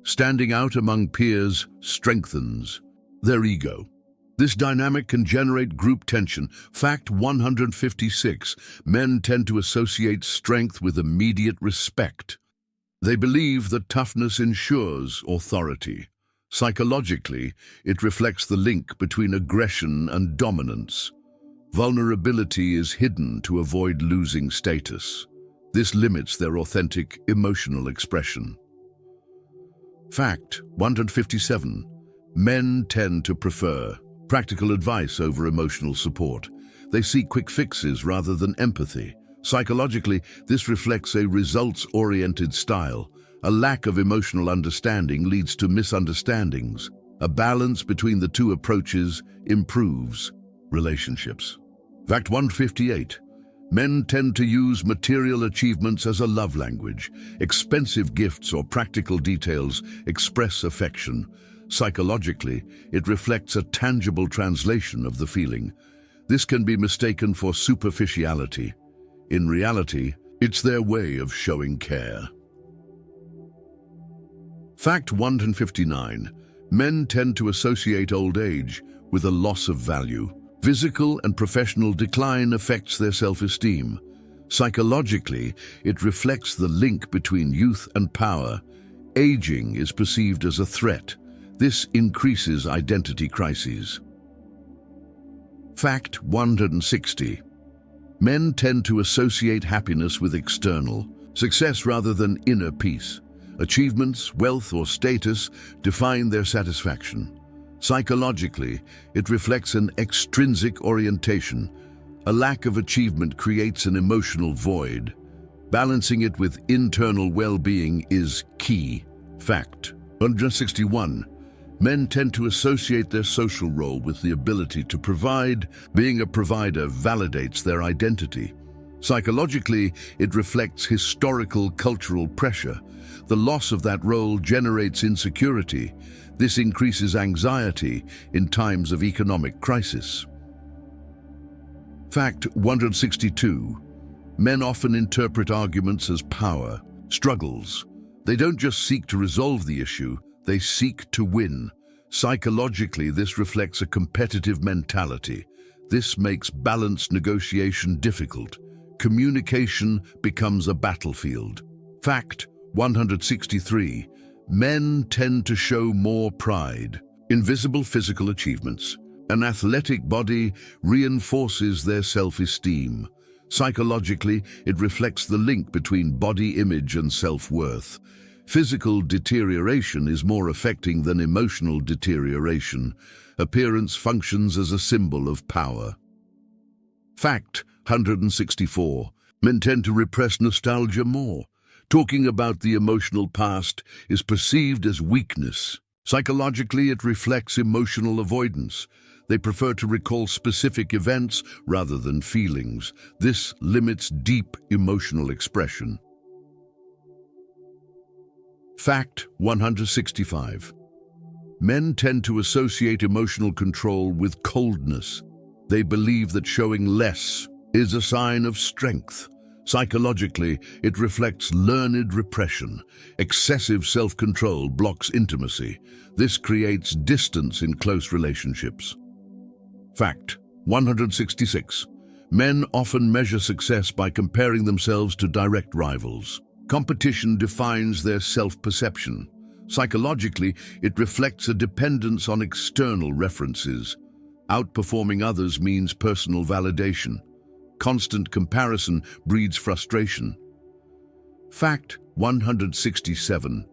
Standing out among peers strengthens their ego. This dynamic can generate group tension. Fact 156. Men tend to associate strength with immediate respect. They believe that toughness ensures authority. Psychologically, it reflects the link between aggression and dominance. Vulnerability is hidden to avoid losing status. This limits their authentic emotional expression. Fact 157. Men tend to prefer practical advice over emotional support. They seek quick fixes rather than empathy. Psychologically, this reflects a results-oriented style. A lack of emotional understanding leads to misunderstandings. A balance between the two approaches improves relationships. Fact 158. Men tend to use material achievements as a love language. Expensive gifts or practical details express affection. Psychologically, it reflects a tangible translation of the feeling. This can be mistaken for superficiality. In reality, it's their way of showing care. Fact 159. Men tend to associate old age with a loss of value. Physical and professional decline affects their self-esteem. Psychologically, it reflects the link between youth and power. Aging is perceived as a threat. This increases identity crises. Fact 160. Men tend to associate happiness with external success rather than inner peace. Achievements, wealth, or status define their satisfaction. Psychologically, it reflects an extrinsic orientation. A lack of achievement creates an emotional void. Balancing it with internal well-being is key. Fact 161. Men tend to associate their social role with the ability to provide. Being a provider validates their identity. Psychologically, it reflects historical cultural pressure. The loss of that role generates insecurity. This increases anxiety in times of economic crisis. Fact 162. Men often interpret arguments as power struggles. They don't just seek to resolve the issue, they seek to win. Psychologically, this reflects a competitive mentality. This makes balanced negotiation difficult. Communication becomes a battlefield. Fact 163. Men tend to show more pride in visible physical achievements. An athletic body reinforces their self-esteem. Psychologically, it reflects the link between body image and self-worth. Physical deterioration is more affecting than emotional deterioration. Appearance functions as a symbol of power. Fact 164. Men tend to repress nostalgia more. Talking about the emotional past is perceived as weakness. Psychologically, it reflects emotional avoidance. They prefer to recall specific events rather than feelings. This limits deep emotional expression. Fact 165. Men tend to associate emotional control with coldness. They believe that showing less is a sign of strength. Psychologically, it reflects learned repression. Excessive self-control blocks intimacy. This creates distance in close relationships. Fact 166. Men often measure success by comparing themselves to direct rivals. Competition defines their self-perception. Psychologically, it reflects a dependence on external references. Outperforming others means personal validation. Constant comparison breeds frustration. Fact 167.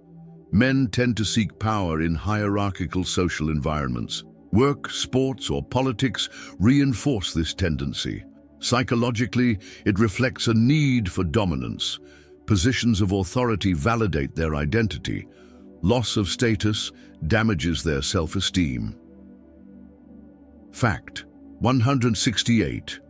Men tend to seek power in hierarchical social environments. Work, sports, or politics reinforce this tendency. Psychologically, it reflects a need for dominance. Positions of authority validate their identity. Loss of status damages their self-esteem. Fact 168.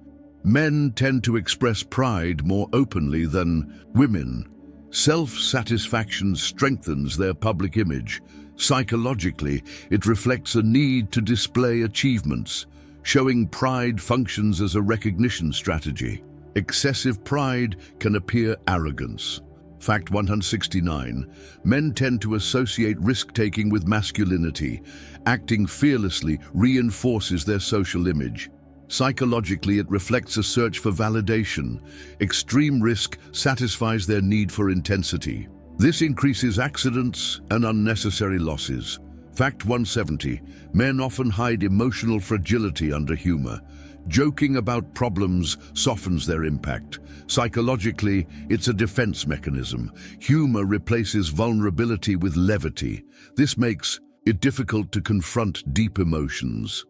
Men tend to express pride more openly than women. Self-satisfaction strengthens their public image. Psychologically, it reflects a need to display achievements. Showing pride functions as a recognition strategy. Excessive pride can appear arrogance. Fact 169. Men tend to associate risk-taking with masculinity. Acting fearlessly reinforces their social image. Psychologically, it reflects a search for validation. Extreme risk satisfies their need for intensity. This increases accidents and unnecessary losses. Fact 170. Men often hide emotional fragility under humor. Joking about problems softens their impact. Psychologically, it's a defense mechanism. Humor replaces vulnerability with levity. This makes it difficult to confront deep emotions.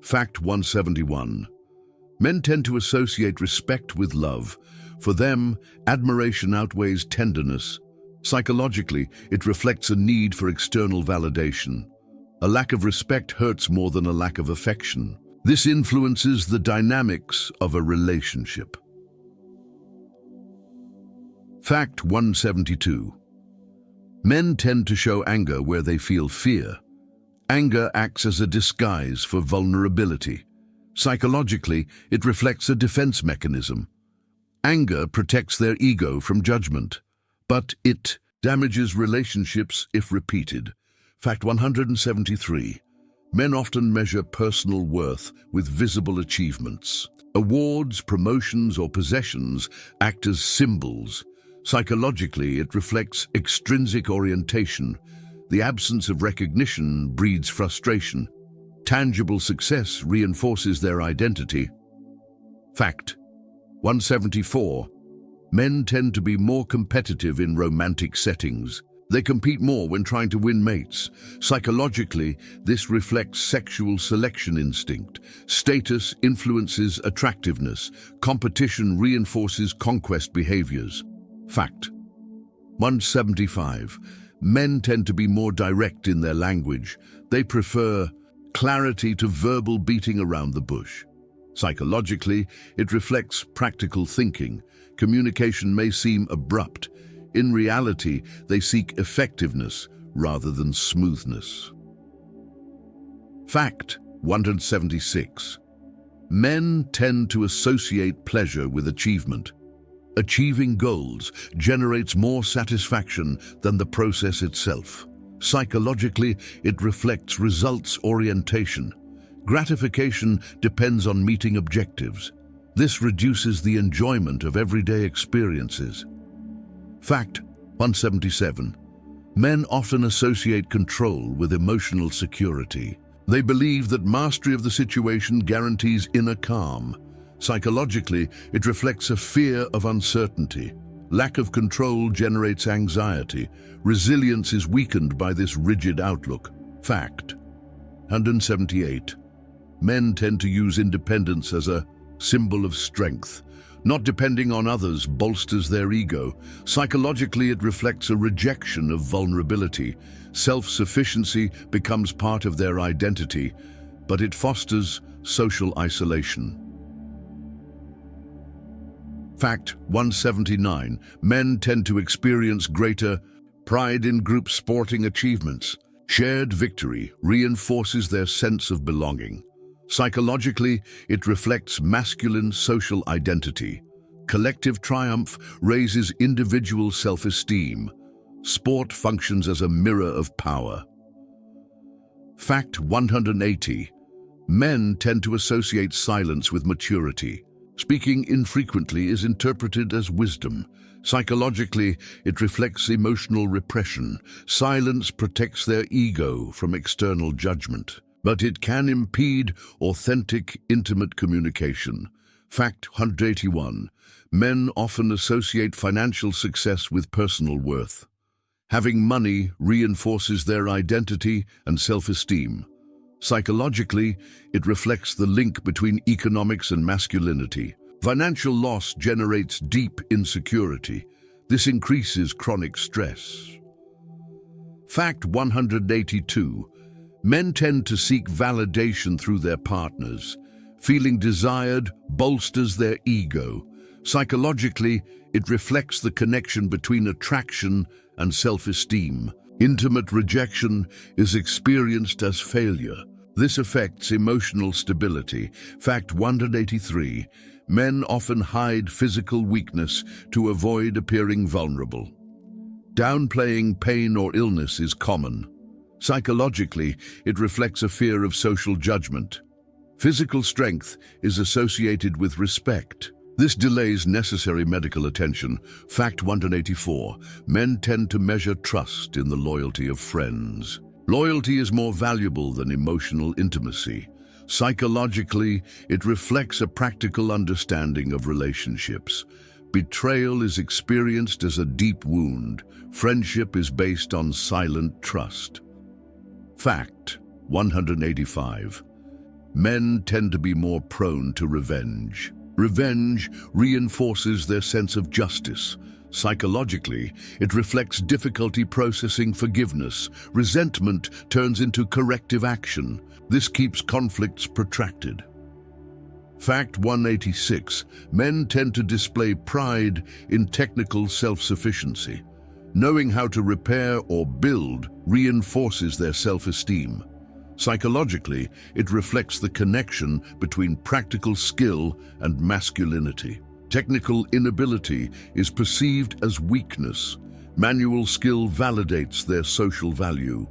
Fact 171. Men tend to associate respect with love. For them, admiration outweighs tenderness. Psychologically, it reflects a need for external validation. A lack of respect hurts more than a lack of affection. This influences the dynamics of a relationship. Fact 172. Men tend to show anger where they feel fear. Anger acts as a disguise for vulnerability. Psychologically, it reflects a defense mechanism. Anger protects their ego from judgment, but it damages relationships if repeated. Fact 173. Men often measure personal worth with visible achievements. Awards, promotions, or possessions act as symbols. Psychologically, it reflects extrinsic orientation. The absence of recognition breeds frustration. Tangible success reinforces their identity. Fact 174. Men tend to be more competitive in romantic settings. They compete more when trying to win mates. Psychologically, this reflects sexual selection instinct. Status influences attractiveness. Competition reinforces conquest behaviors. Fact 175. Men tend to be more direct in their language. They prefer clarity to verbal beating around the bush. Psychologically, it reflects practical thinking. Communication may seem abrupt. In reality, they seek effectiveness rather than smoothness. Fact 176. Men tend to associate pleasure with achievement. Achieving goals generates more satisfaction than the process itself. Psychologically, it reflects results orientation. Gratification depends on meeting objectives. This reduces the enjoyment of everyday experiences. Fact 177. Men often associate control with emotional security. They believe that mastery of the situation guarantees inner calm. Psychologically, it reflects a fear of uncertainty. Lack of control generates anxiety. Resilience is weakened by this rigid outlook. Fact 178. Men tend to use independence as a symbol of strength. Not depending on others bolsters their ego. Psychologically, it reflects a rejection of vulnerability. Self-sufficiency becomes part of their identity, but it fosters social isolation. Fact 179. Men tend to experience greater pride in group sporting achievements. Shared victory reinforces their sense of belonging. Psychologically, it reflects masculine social identity. Collective triumph raises individual self-esteem. Sport functions as a mirror of power. Fact 180. Men tend to associate silence with maturity. Speaking infrequently is interpreted as wisdom. Psychologically, it reflects emotional repression. Silence protects their ego from external judgment, but it can impede authentic, intimate communication. Fact 181. Men often associate financial success with personal worth. Having money reinforces their identity and self-esteem. Psychologically, it reflects the link between economics and masculinity. Financial loss generates deep insecurity. This increases chronic stress. Fact 182. Men tend to seek validation through their partners. Feeling desired bolsters their ego. Psychologically, it reflects the connection between attraction and self-esteem. Intimate rejection is experienced as failure. This affects emotional stability. Fact 183. Men often hide physical weakness to avoid appearing vulnerable. Downplaying pain or illness is common. Psychologically, it reflects a fear of social judgment. Physical strength is associated with respect. This delays necessary medical attention. Fact 184. Men tend to measure trust in the loyalty of friends. Loyalty is more valuable than emotional intimacy. Psychologically, it reflects a practical understanding of relationships. Betrayal is experienced as a deep wound. Friendship is based on silent trust. Fact 185. Men tend to be more prone to revenge. Revenge reinforces their sense of justice. Psychologically, it reflects difficulty processing forgiveness. Resentment turns into corrective action. This keeps conflicts protracted. Fact 186. Men tend to display pride in technical self-sufficiency. Knowing how to repair or build reinforces their self-esteem. Psychologically, it reflects the connection between practical skill and masculinity. Technical inability is perceived as weakness. Manual skill validates their social value.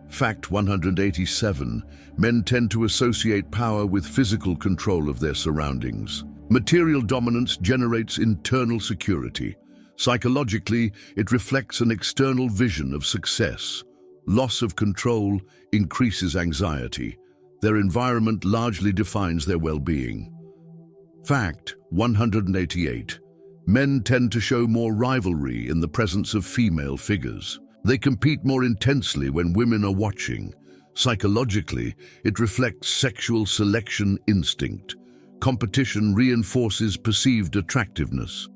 Fact 187. Men tend to associate power with physical control of their surroundings. Material dominance generates internal security. Psychologically, it reflects an external vision of success. Loss of control increases anxiety. Their environment largely defines their well-being. Fact 188. Men tend to show more rivalry in the presence of female figures. They compete more intensely when women are watching. Psychologically, it reflects sexual selection instinct. Competition reinforces perceived attractiveness.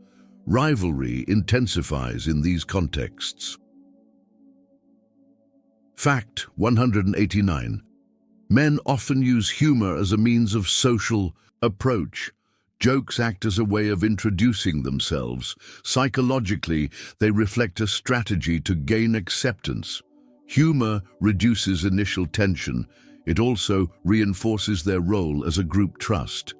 Rivalry intensifies in these contexts. Fact 189. Men often use humor as a means of social approach. Jokes act as a way of introducing themselves. Psychologically, they reflect a strategy to gain acceptance. Humor reduces initial tension. It also reinforces their role as a group trust.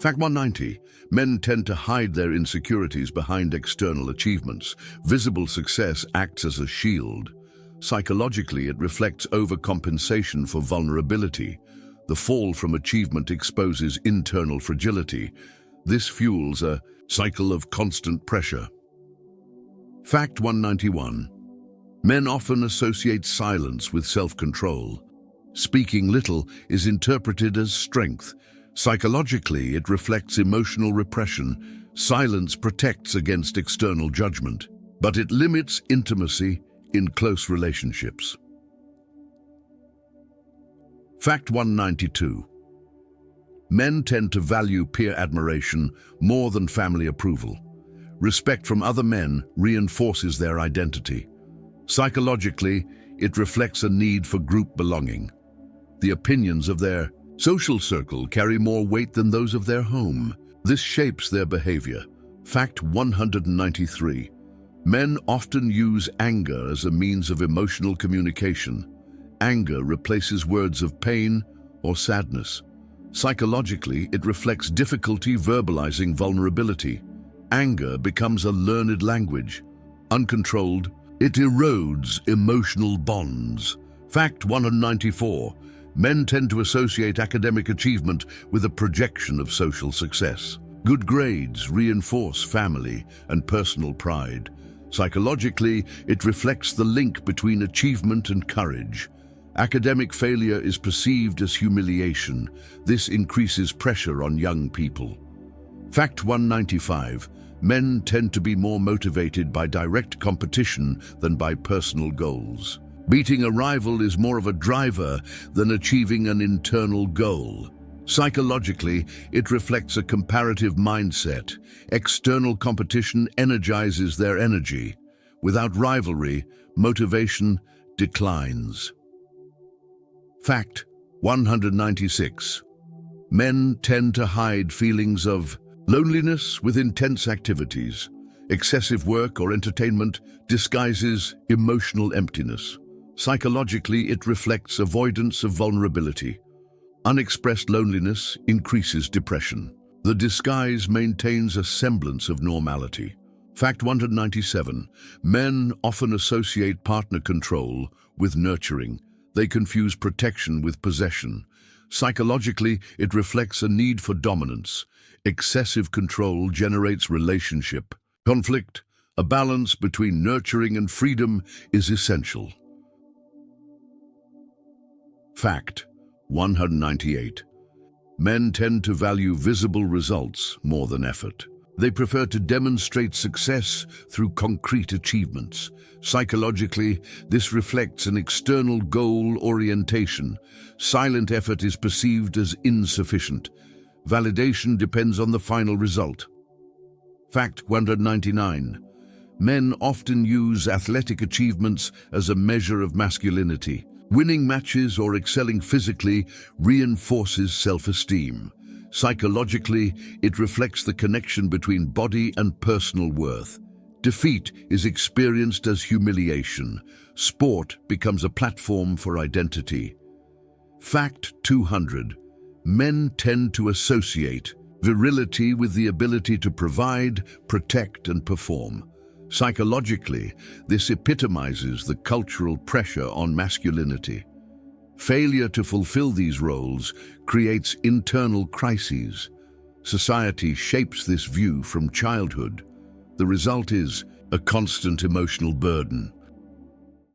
Fact 190. Men tend to hide their insecurities behind external achievements. Visible success acts as a shield. Psychologically, it reflects overcompensation for vulnerability. The fall from achievement exposes internal fragility. This fuels a cycle of constant pressure. Fact 191. Men often associate silence with self-control. Speaking little is interpreted as strength. Psychologically, it reflects emotional repression. Silence protects against external judgment, but it limits intimacy in close relationships. Fact 192. Men tend to value peer admiration more than family approval. Respect from other men reinforces their identity. Psychologically, it reflects a need for group belonging. The opinions of their social circle carry more weight than those of their home. This shapes their behavior. Fact 193. Men often use anger as a means of emotional communication. Anger replaces words of pain or sadness. Psychologically, it reflects difficulty verbalizing vulnerability. Anger becomes a learned language. Uncontrolled, it erodes emotional bonds. Fact 194. Men tend to associate academic achievement with a projection of social success. Good grades reinforce family and personal pride. Psychologically, it reflects the link between achievement and courage. Academic failure is perceived as humiliation. This increases pressure on young people. Fact 195. Men tend to be more motivated by direct competition than by personal goals. Beating a rival is more of a driver than achieving an internal goal. Psychologically, it reflects a comparative mindset. External competition energizes their energy. Without rivalry, motivation declines. Fact 196. Men tend to hide feelings of loneliness with intense activities. Excessive work or entertainment disguises emotional emptiness. Psychologically, it reflects avoidance of vulnerability. Unexpressed loneliness increases depression. The disguise maintains a semblance of normality. Fact 197. Men often associate partner control with nurturing. They confuse protection with possession. Psychologically, it reflects a need for dominance. Excessive control generates relationship conflict. A balance between nurturing and freedom is essential. Fact 198. Men tend to value visible results more than effort. They prefer to demonstrate success through concrete achievements. Psychologically, this reflects an external goal orientation. Silent effort is perceived as insufficient. Validation depends on the final result. Fact 199. Men often use athletic achievements as a measure of masculinity. Winning matches or excelling physically reinforces self-esteem. Psychologically, it reflects the connection between body and personal worth. Defeat is experienced as humiliation. Sport becomes a platform for identity. Fact 200. Men tend to associate virility with the ability to provide, protect, and perform. Psychologically, this epitomizes the cultural pressure on masculinity. Failure to fulfill these roles creates internal crises. Society shapes this view from childhood. The result is a constant emotional burden.